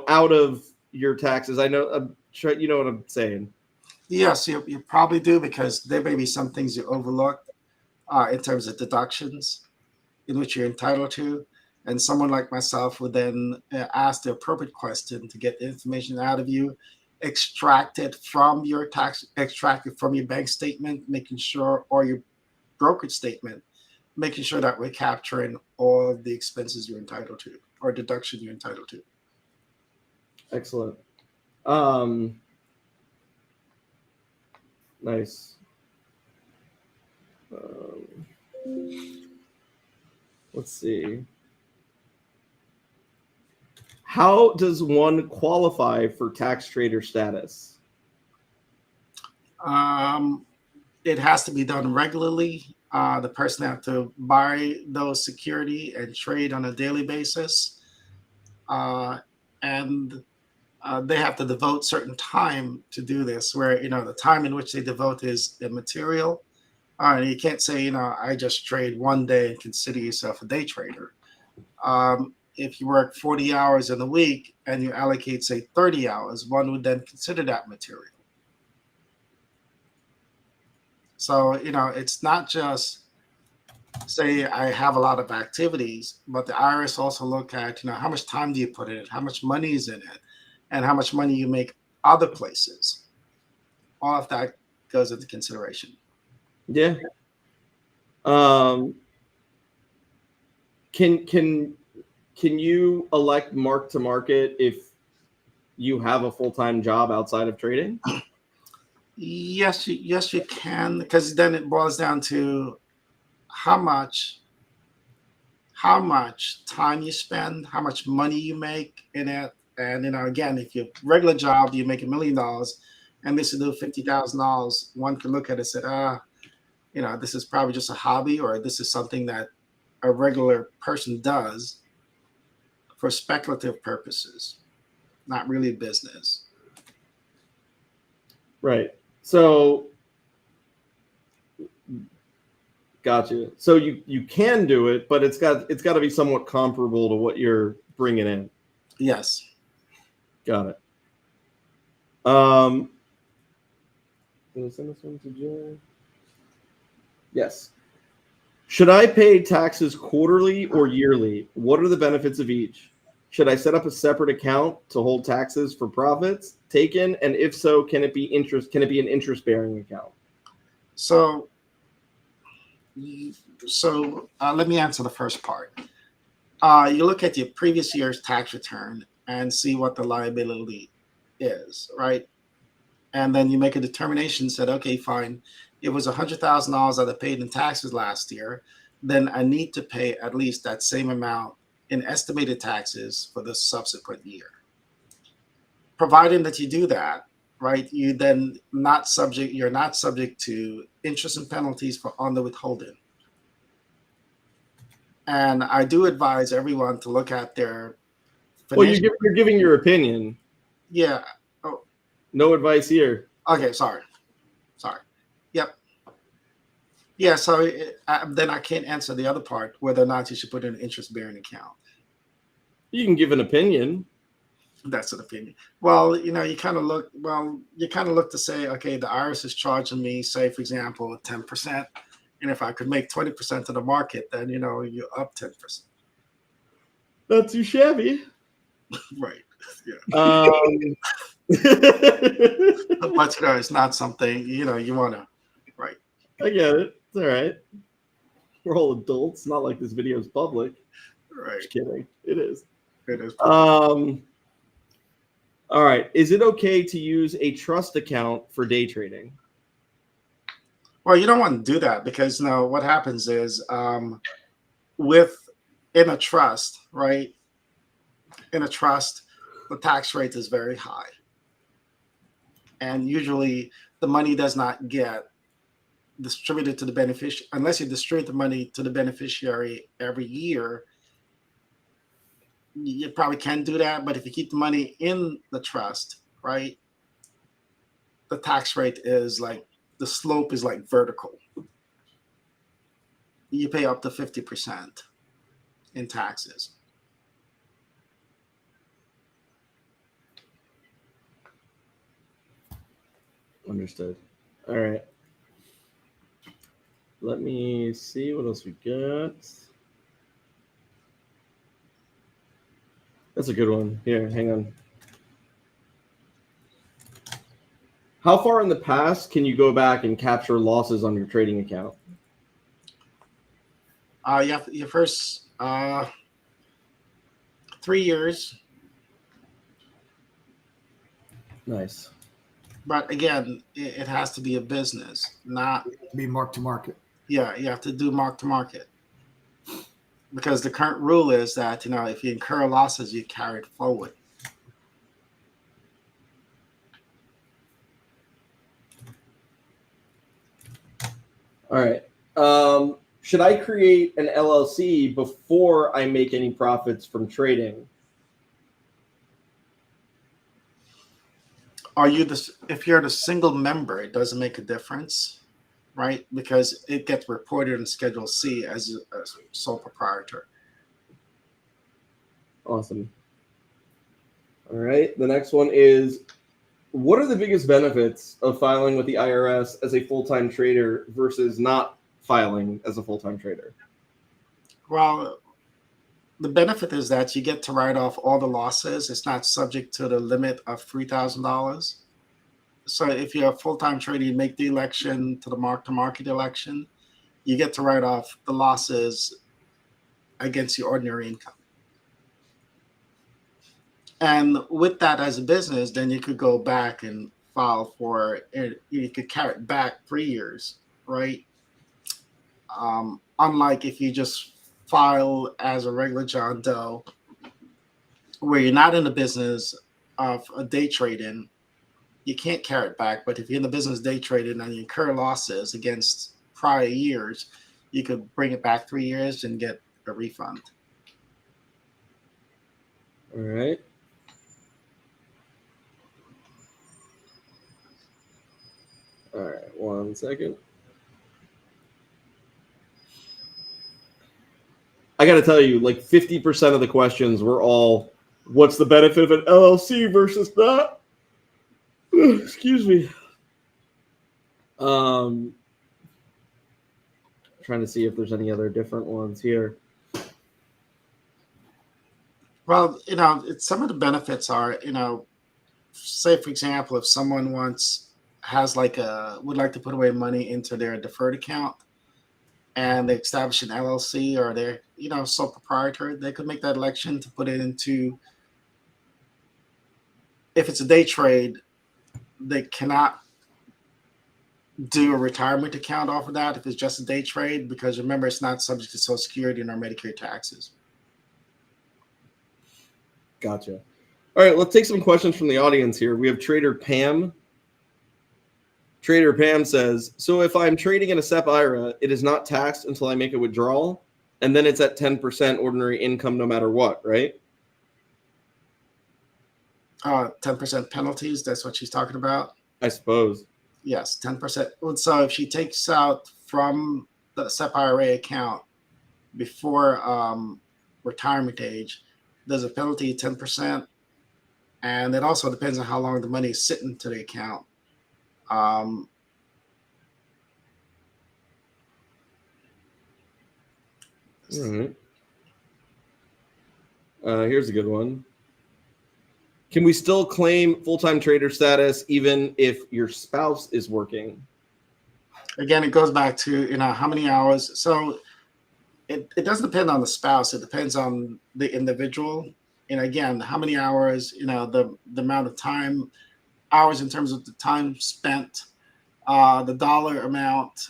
out of your taxes? I know, you know what I'm saying. Yes, you probably do, because there may be some things you overlooked in terms of deductions in which you're entitled to. And someone like myself would then ask the appropriate question to get the information out of you, extract it from your bank statement, making sure, or your brokerage statement, making sure that we're capturing all of the expenses you're entitled to or deduction you're entitled to. Excellent. Nice. Let's see. How does one qualify for tax trader status? It has to be done regularly. The person have to buy those security and trade on a daily basis. And they have to devote certain time to do this, where, the time in which they devote is immaterial. You can't say, I just trade one day and consider yourself a day trader. If you work 40 hours in a week and you allocate, say, 30 hours, one would then consider that material. So, it's not just say I have a lot of activities, but the IRS also look at, how much time do you put in it, how much money is in it, and how much money you make other places. All of that goes into consideration. Yeah. Can you elect mark to market if you have a full-time job outside of trading? Yes, you can, because then it boils down to how much time you spend, how much money you make in it. And again, if your regular job you make $1 million, and this is do $50,000, one can look at it and say, this is probably just a hobby, or this is something that a regular person does for speculative purposes, not really business. Right. So, gotcha. So you can do it, but it's got to be somewhat comparable to what you're bringing in. Yes. Got it. Can I send this one to Jay? Yes. Should I pay taxes quarterly or yearly? What are the benefits of each? Should I set up a separate account to hold taxes for profits taken? And if so, can it be an interest-bearing account? So let me answer the first part. You look at your previous year's tax return and see what the liability is, right? And then you make a determination, said, okay, fine. It was $100,000 that I paid in taxes last year. Then I need to pay at least that same amount in estimated taxes for the subsequent year. Providing that you do that, right, you're not subject to interest and penalties for on the withholding. And I do advise everyone to look at their financial. Well, you're giving your opinion. Yeah. Oh. No advice here. Okay, sorry. Yep. Yeah, so then I can't answer the other part, whether or not you should put in an interest-bearing account. You can give an opinion. That's an opinion. Well, you kind of look to say, okay, the IRS is charging me, say, for example, 10%. And if I could make 20% of the market, then, you're up 10%. Not too shabby. Right. Yeah. But, it's not something, you want to, right. I get it. It's all right. We're all adults. Not like this video is public. Right. Just kidding. It is. It is. All right. Is it okay to use a trust account for day trading? Well, you don't want to do that because no, what happens is with in a trust, right? In a trust, the tax rate is very high, and usually the money does not get distributed to the beneficiary unless you distribute the money to the beneficiary every year. You probably can do that, but if you keep the money in the trust, right, the tax rate is like the slope is like vertical. You pay up to 50% in taxes. Understood. All right. Let me see what else we got. That's a good one. Here, hang on. How far in the past can you go back and capture losses on your trading account? You have your first 3 years, Nice. but again, it has to be a business, not Be mark to market. yeah. You have to do mark to market because the current rule is that if you incur losses, you carry it forward. All right. Should I create an LLC before I make any profits from trading? If you're the single member, it doesn't make a difference, right? Because it gets reported in Schedule C as a sole proprietor. Awesome. All right. The next one is, what are the biggest benefits of filing with the IRS as a full-time trader versus not filing as a full-time trader? Well, the benefit is that you get to write off all the losses. It's not subject to the limit of $3,000. So if you're a full-time trader, you make the election to the mark-to-market election, you get to write off the losses against your ordinary income. And with that as a business, then you could go back and file for it. You could carry it back 3 years, right? Unlike if you just file as a regular John Doe, where you're not in the business of a day trading, you can't carry it back. But if you're in the business day trading and you incur losses against prior years, you could bring it back 3 years and get a refund. All right. All right. 1 second. I got to tell you, like 50% of the questions were all, what's the benefit of an LLC versus not? Excuse me. Trying to see if there's any other different ones here. Well, some of the benefits are, say for example, if someone would like to put away money into their deferred account and they establish an LLC or they're, sole proprietor, they could make that election to put it into, if it's a day trade, they cannot do a retirement account off of that if it's just a day trade, because remember, it's not subject to Social Security and our Medicare taxes. Gotcha. All right, let's take some questions from the audience here. We have Trader Pam. Trader Pam says, so if I'm trading in a SEP IRA, it is not taxed until I make a withdrawal, and then it's at 10% ordinary income no matter what, right? 10% penalties, that's what she's talking about? I suppose. Yes, 10%. So if she takes out from the SEP IRA account before retirement age, there's a penalty of 10%. And it also depends on how long the money is sitting to the account. All right. Here's a good one. Can we still claim full-time trader status even if your spouse is working? Again, it goes back to how many hours. So it doesn't depend on the spouse. It depends on the individual. And again, how many hours, the amount of time, hours in terms of the time spent the dollar amount,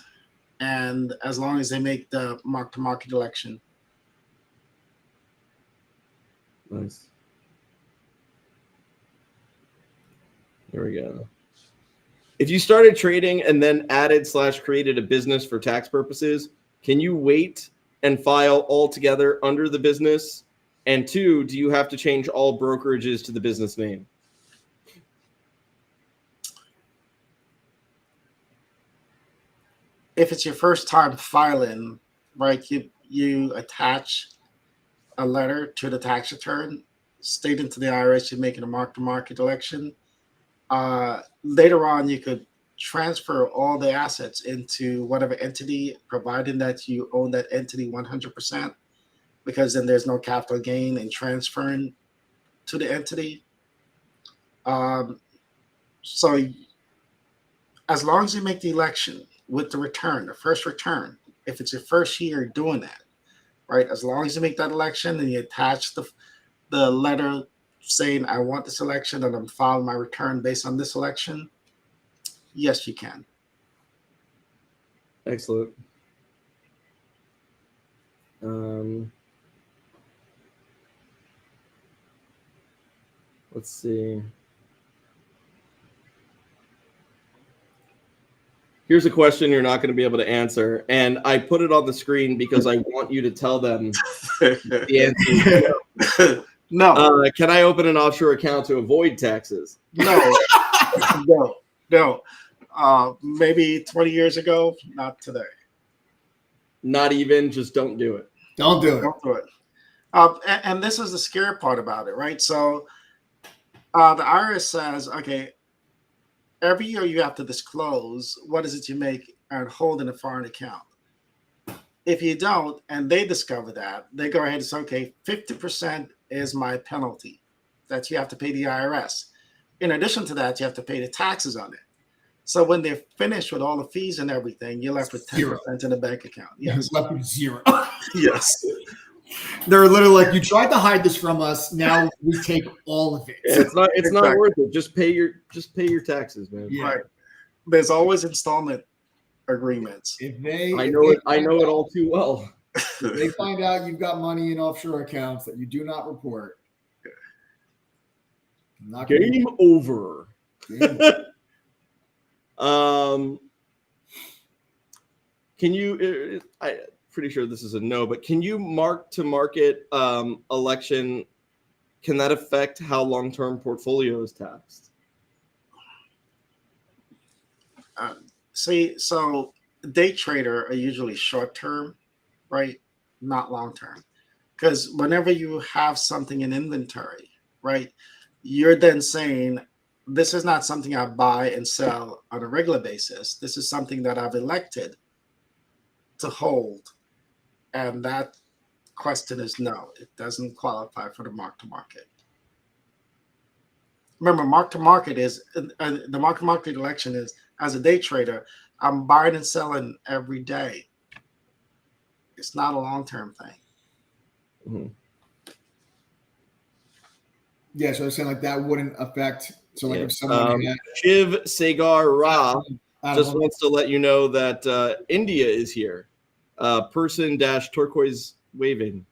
and as long as they make the mark-to-market election. Nice. There we go. If you started trading and then added/created a business for tax purposes, can you wait and file all together under the business? And 2, do you have to change all brokerages to the business name? If it's your first time filing, right, you attach a letter to the tax return stating to the IRS you're making a mark-to-market election. Later on, you could transfer all the assets into whatever entity, providing that you own that entity 100%, because then there's no capital gain in transferring to the entity. So as long as you make the election with the return, the first return, if it's your first year doing that, right? As long as you make that election and you attach the letter saying, I want this election and I'm filing my return based on this election, yes, you can. Excellent. Let's see. Here's a question you're not going to be able to answer. And I put it on the screen because I want you to tell them the answer. No. Can I open an offshore account to avoid taxes? No. No. Maybe 20 years ago, not today. Not even, just don't do it. Don't do it. Don't do it. And this is the scary part about it, right? So the IRS says, okay, every year you have to disclose what is it you make and hold in a foreign account. If you don't, and they discover that, they go ahead and say, okay, 50% is my penalty that you have to pay the IRS. In addition to that, you have to pay the taxes on it. So when they're finished with all the fees and everything, you're left with 10% in the bank account. Yes. You're left with zero. Yes. They're literally like, you tried to hide this from us. Now we take all of it. Yeah, it's not worth it. Just pay your taxes, man. Yeah. Right. There's always installment agreements. If they, I know it all too well. If they find out you've got money in offshore accounts that you do not report. Game over. Can you? I'm pretty sure this is a no, but can you mark to market election? Can that affect how long-term portfolio is taxed? So day trader are usually short-term, right? Not long-term. Because whenever you have something in inventory, right, you're then saying, this is not something I buy and sell on a regular basis. This is something that I've elected to hold. And that question is no, it doesn't qualify for the mark-to-market. Remember, mark-to-market is, the mark-to-market election is, as a day trader, I'm buying and selling every day. It's not a long-term thing. Mm-hmm. Yeah, so I was saying like that wouldn't affect. So like if someone had, Shiv Sagar Ra just wants to let you know that India is here. Person-turquoise waving.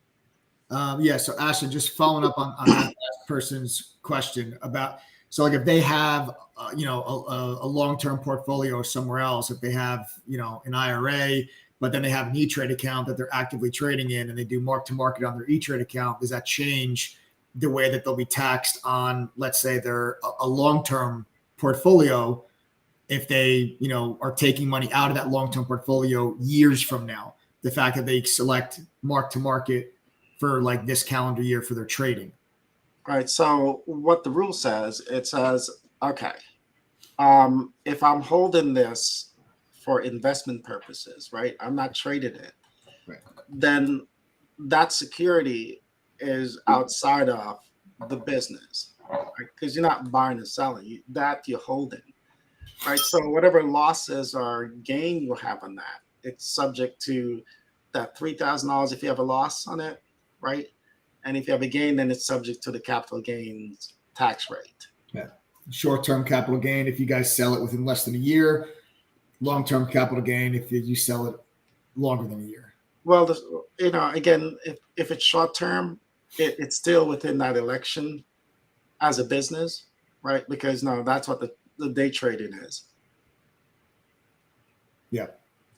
Yeah, so Ashley, just following up on that last person's question about, so like if they have a long-term portfolio somewhere else, if they have an IRA, but then they have an E-Trade account that they're actively trading in, and they do mark-to-market on their E-Trade account, does that change the way that they'll be taxed on, let's say, they're a long-term portfolio, if they are taking money out of that long-term portfolio years from now? The fact that they select mark-to-market for like this calendar year for their trading. Right. So what the rule says, it says, okay, if I'm holding this for investment purposes, right, I'm not trading it, right, then that security is outside of the business, right? Because you're not buying and selling, you're holding, right? So whatever losses or gain you have on that, it's subject to that $3,000 if you have a loss on it, right? And if you have a gain, then it's subject to the capital gains tax rate. Yeah. Short-term capital gain, if you guys sell it within less than a year, long-term capital gain if you sell it longer than a year. Well, again, if it's short term, it's still within that election as a business, right? Because no, that's what the day trading is. Yeah.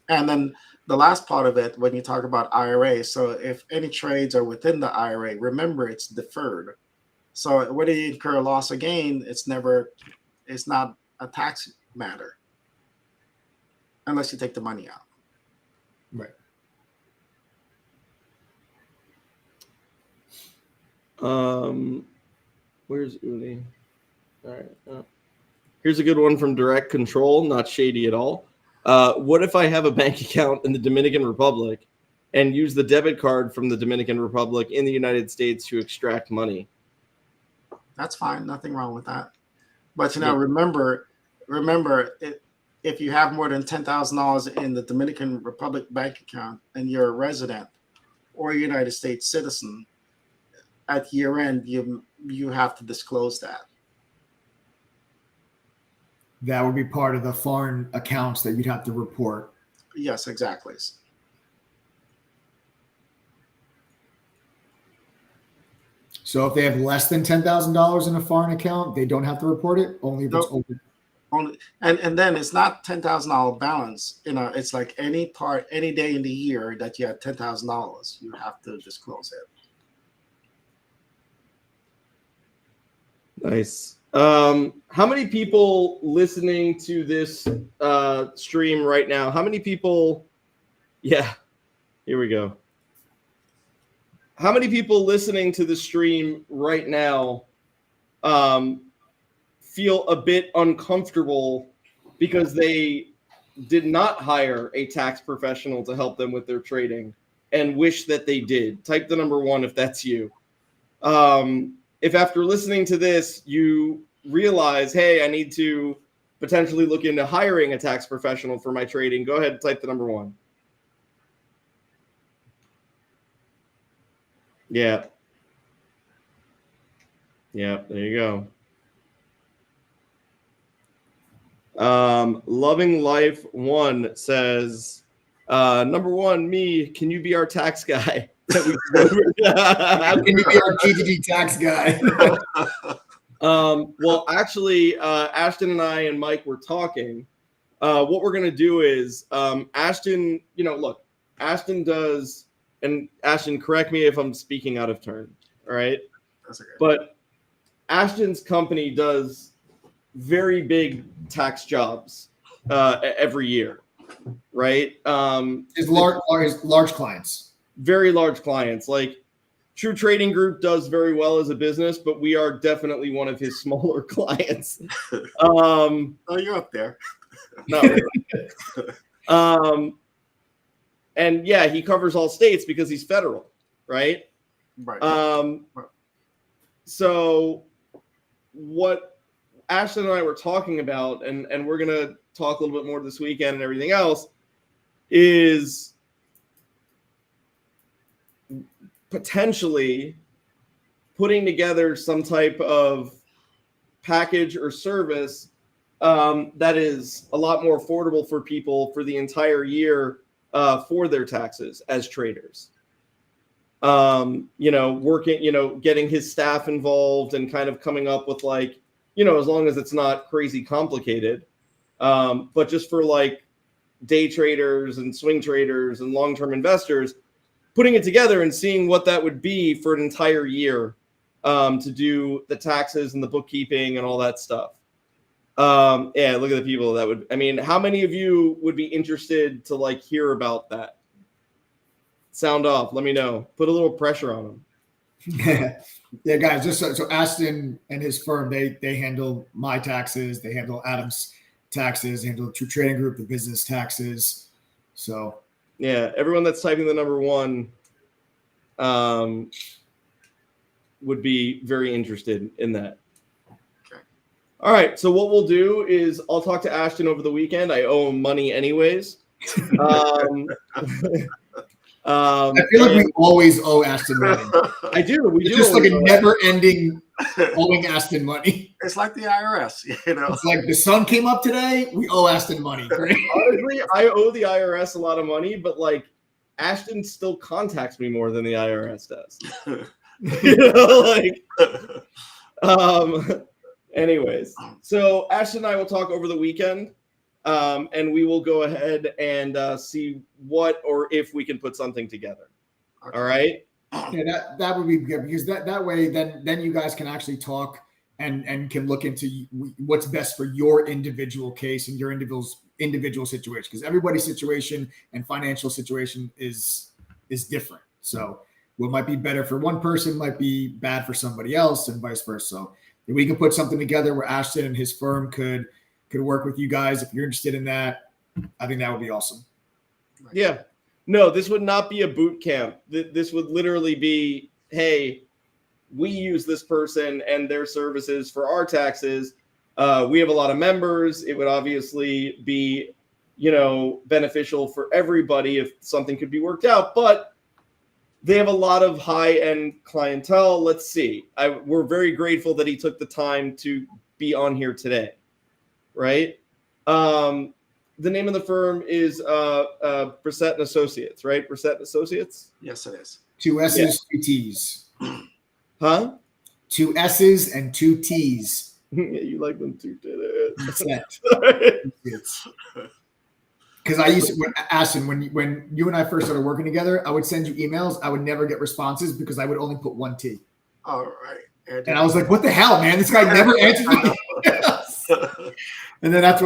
And then the last part of it, when you talk about IRA, so if any trades are within the IRA, remember it's deferred. So whether you incur a loss or gain, it's not a tax matter unless you take the money out. Right. Where's Uli? All right. Here's a good one from Direct Control, not shady at all. What if I have a bank account in the Dominican Republic and use the debit card from the Dominican Republic in the United States to extract money? That's fine. Nothing wrong with that. But remember, if you have more than $10,000 in the Dominican Republic bank account and you're a resident or a United States citizen, at year end, you have to disclose that. That would be part of the foreign accounts that you'd have to report. Yes, exactly. So if they have less than $10,000 in a foreign account, they don't have to report it, only if it's open. Only, and then it's not $10,000 balance. It's like any day in the year that you have $10,000, you have to disclose it. Nice. How many people listening to this stream right now? How many people? Yeah, here we go. How many people listening to the stream right now feel a bit uncomfortable because they did not hire a tax professional to help them with their trading and wish that they did? Type the number 1 if that's you. If after listening to this, you realize, hey, I need to potentially look into hiring a tax professional for my trading, go ahead and type the number 1. Yeah. Yeah, there you go. Loving Life 1 says, number 1, me, can you be our tax guy? How can you be our TTG tax guy? Well, actually, Ashton and I and Mike were talking. What we're going to do is Ashton, look, Ashton does, and Ashton, correct me if I'm speaking out of turn, all right? That's okay. But Ashton's company does very big tax jobs every year, right? His large clients. Very large clients. Like True Trading Group does very well as a business, but we are definitely one of his smaller clients. Oh, you're up there. No. And yeah, he covers all states because he's federal, right? Right. So what Ashton and I were talking about, and we're going to talk a little bit more this weekend and everything else, is potentially putting together some type of package or service that is a lot more affordable for people for the entire year for their taxes as traders. Working, getting his staff involved and kind of coming up with as long as it's not crazy complicated, but just for like day traders and swing traders and long-term investors, putting it together and seeing what that would be for an entire year to do the taxes and the bookkeeping and all that stuff. Yeah, look at the people that would, how many of you would be interested to hear about that? Sound off. Let me know. Put a little pressure on them. Yeah, guys, just so Ashton and his firm, they handle my taxes. They handle Adam's taxes, handle True Trading Group, the business taxes. So yeah, everyone that's typing the number 1 would be very interested in that. Okay. All right. So what we'll do is I'll talk to Ashton over the weekend. I owe him money anyways. I feel like we always owe Aston money. I do. We It's do. just like a always- never-ending owing Aston money. It's like the IRS, you know. It's like the sun came up today, we owe Aston money. Right? Honestly, I owe the IRS a lot of money, but like Ashton still contacts me more than the IRS does. You know, like, anyways, so Ashton and I will talk over the weekend, and we will go ahead and see what or if we can put something together. Okay. All right. Yeah, that would be good because that way then you guys can actually talk and can look into what's best for your individual case and your individual situation, because everybody's situation and financial situation is different. So what might be better for one person might be bad for somebody else, and vice versa. So if we can put something together where Ashton and his firm could work with you guys, if you're interested in that, I think that would be awesome. Yeah. No, this would not be a boot camp. This would literally be, hey, we use this person and their services for our taxes. We have a lot of members. It would obviously be, beneficial for everybody if something could be worked out, but they have a lot of high-end clientele. Let's see. We're very grateful that he took the time to be on here today, right? The name of the firm is Brissett and Associates, right? Brissett and Associates? Yes, it is. 2 S's, 2 T's. Huh? 2 S's and 2 T's. Yeah, you like them too, did it? Because I used to, Ashton, when you and I first started working together, I would send you emails. I would never get responses because I would only put 1 T. All right. And I was like, what the hell, man? This guy never answered me. And then that's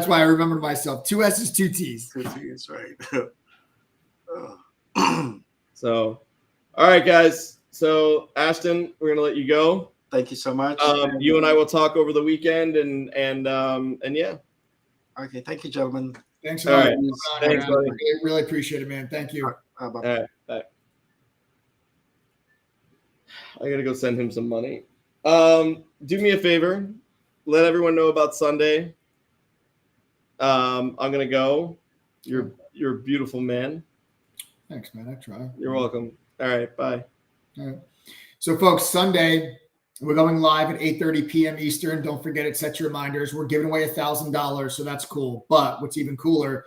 why I remembered myself. 2 S's, 2 T's. 2 T's, right. So, all right, guys. So, Ashton, we're gonna let you go. Thank you so much. You and I will talk over the weekend, and yeah. Okay, thank you, gentlemen. Thanks. All right. Thanks, buddy. Really appreciate it, man. Thank you. Bye. All right, bye. I gotta go send him some money. Do me a favor. Let everyone know about Sunday. I'm gonna go. You're a beautiful man. Thanks, man. I try. You're welcome. All right, bye. All right. So, folks, Sunday, we're going live at 8:30 p.m. Eastern. Don't forget it. Set your reminders. We're giving away $1,000, so that's cool. But what's even cooler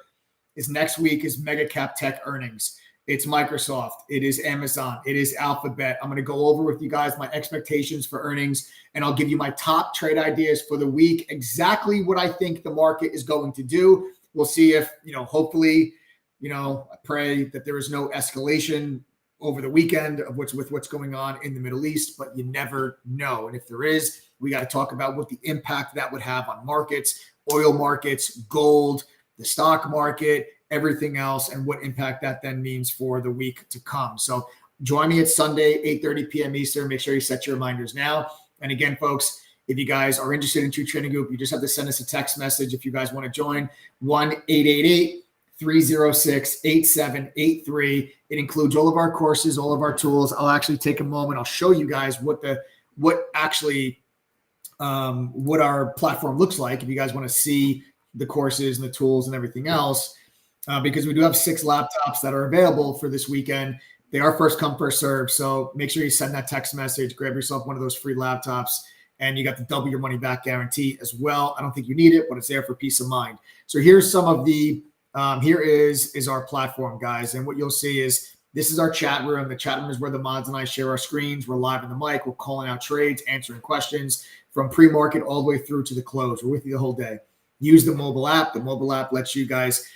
is next week is Mega Cap Tech earnings. It's Microsoft. It is Amazon. It is Alphabet. I'm going to go over with you guys my expectations for earnings, and I'll give you my top trade ideas for the week, exactly what I think the market is going to do. We'll see if, hopefully, I pray that there is no escalation over the weekend of what's going on in the Middle East, but you never know. And if there is, we got to talk about what the impact that would have on markets, oil markets, gold, the stock market, everything else, and what impact that then means for the week to come. So join me at Sunday, 8:30 p.m. Eastern. Make sure you set your reminders now. And again, folks, if you guys are interested in True Trading Group, you just have to send us a text message if you guys want to join. 1-888-306-8783. It includes all of our courses, all of our tools. I'll actually take a moment. I'll show you guys what our platform looks like if you guys want to see the courses and the tools and everything else, because we do have 6 laptops that are available for this weekend. They are first come, first serve. So make sure you send that text message, grab yourself one of those free laptops, and you got the double your money back guarantee as well. I don't think you need it, but it's there for peace of mind. So here's some of the, here is our platform, guys. And what you'll see is this is our chat room. The chat room is where the mods and I share our screens. We're live in the mic. We're calling out trades, answering questions from pre-market all the way through to the close. We're with you the whole day. Use the mobile app. The mobile app lets you guys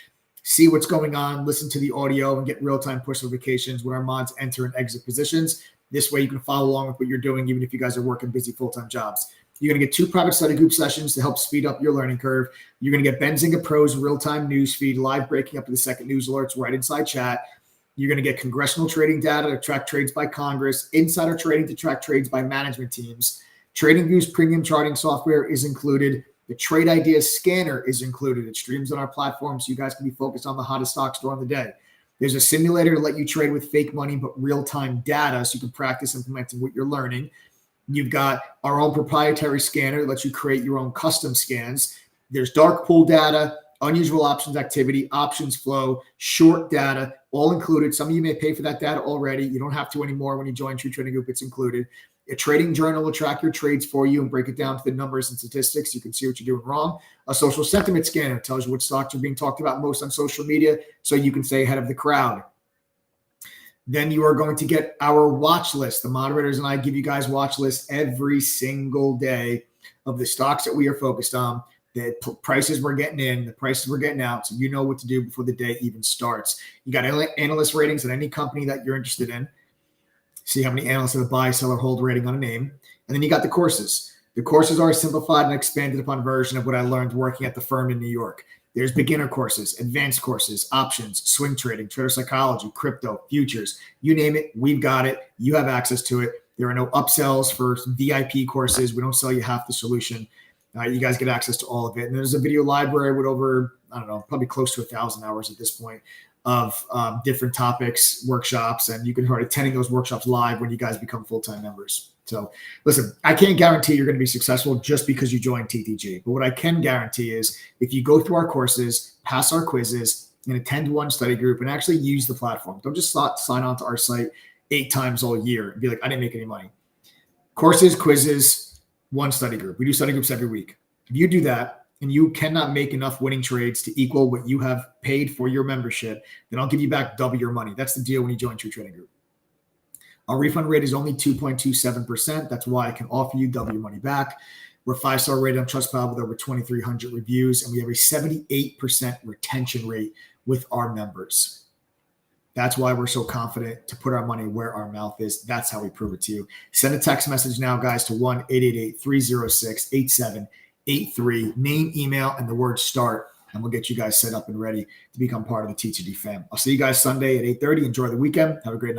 see what's going on, listen to the audio, and get real-time push notifications when our mods enter and exit positions. This way you can follow along with what you're doing, even if you guys are working busy full-time jobs. You're going to get 2 private study group sessions to help speed up your learning curve. You're going to get Benzinga Pro's real-time news feed, live breaking up to the second news alerts right inside chat. You're going to get congressional trading data to track trades by Congress, insider trading to track trades by management teams. TradingView's premium charting software is included. The Trade Ideas scanner is included. It streams on our platform so you guys can be focused on the hottest stocks during the day. There's a simulator to let you trade with fake money, but real-time data so you can practice implementing what you're learning. You've got our own proprietary scanner that lets you create your own custom scans. There's dark pool data, unusual options activity, options flow, short data, all included. Some of you may pay for that data already. You don't have to anymore when you join True Trading Group. It's included. A trading journal will track your trades for you and break it down to the numbers and statistics. You can see what you're doing wrong. A social sentiment scanner tells you what stocks are being talked about most on social media so you can stay ahead of the crowd. Then you are going to get our watch list. The moderators and I give you guys watch lists every single day of the stocks that we are focused on, the prices we're getting in, the prices we're getting out, so you know what to do before the day even starts. You got analyst ratings at any company that you're interested in. See how many analysts have a buy, sell, or hold rating on a name. And then you got the courses. The courses are a simplified and expanded upon version of what I learned working at the firm in New York. There's beginner courses, advanced courses, options, swing trading, trader psychology, crypto, futures, you name it, we've got it. You have access to it. There are no upsells for VIP courses. We don't sell you half the solution. You guys get access to all of it. And there's a video library with over, I don't know, probably close to 1,000 hours at this point of different topics, workshops, and you can start attending those workshops live when you guys become full-time members. So listen, I can't guarantee you're going to be successful just because you join TTG. But what I can guarantee is if you go through our courses, pass our quizzes, and attend one study group and actually use the platform. Don't just sign on to our site 8 times all year and be like, I didn't make any money. Courses, quizzes, one study group. We do study groups every week. If you do that and you cannot make enough winning trades to equal what you have paid for your membership, then I'll give you back double your money. That's the deal when you join True Trading Group. Our refund rate is only 2.27%. That's why I can offer you double your money back. We're 5-star rated on Trustpilot with over 2,300 reviews, and we have a 78% retention rate with our members. That's why we're so confident to put our money where our mouth is. That's how we prove it to you. Send a text message now, guys, to 1-888-306-8783. Name, email, and the word START, and we'll get you guys set up and ready to become part of the TTG fam. I'll see you guys Sunday at 8:30. Enjoy the weekend. Have a great night.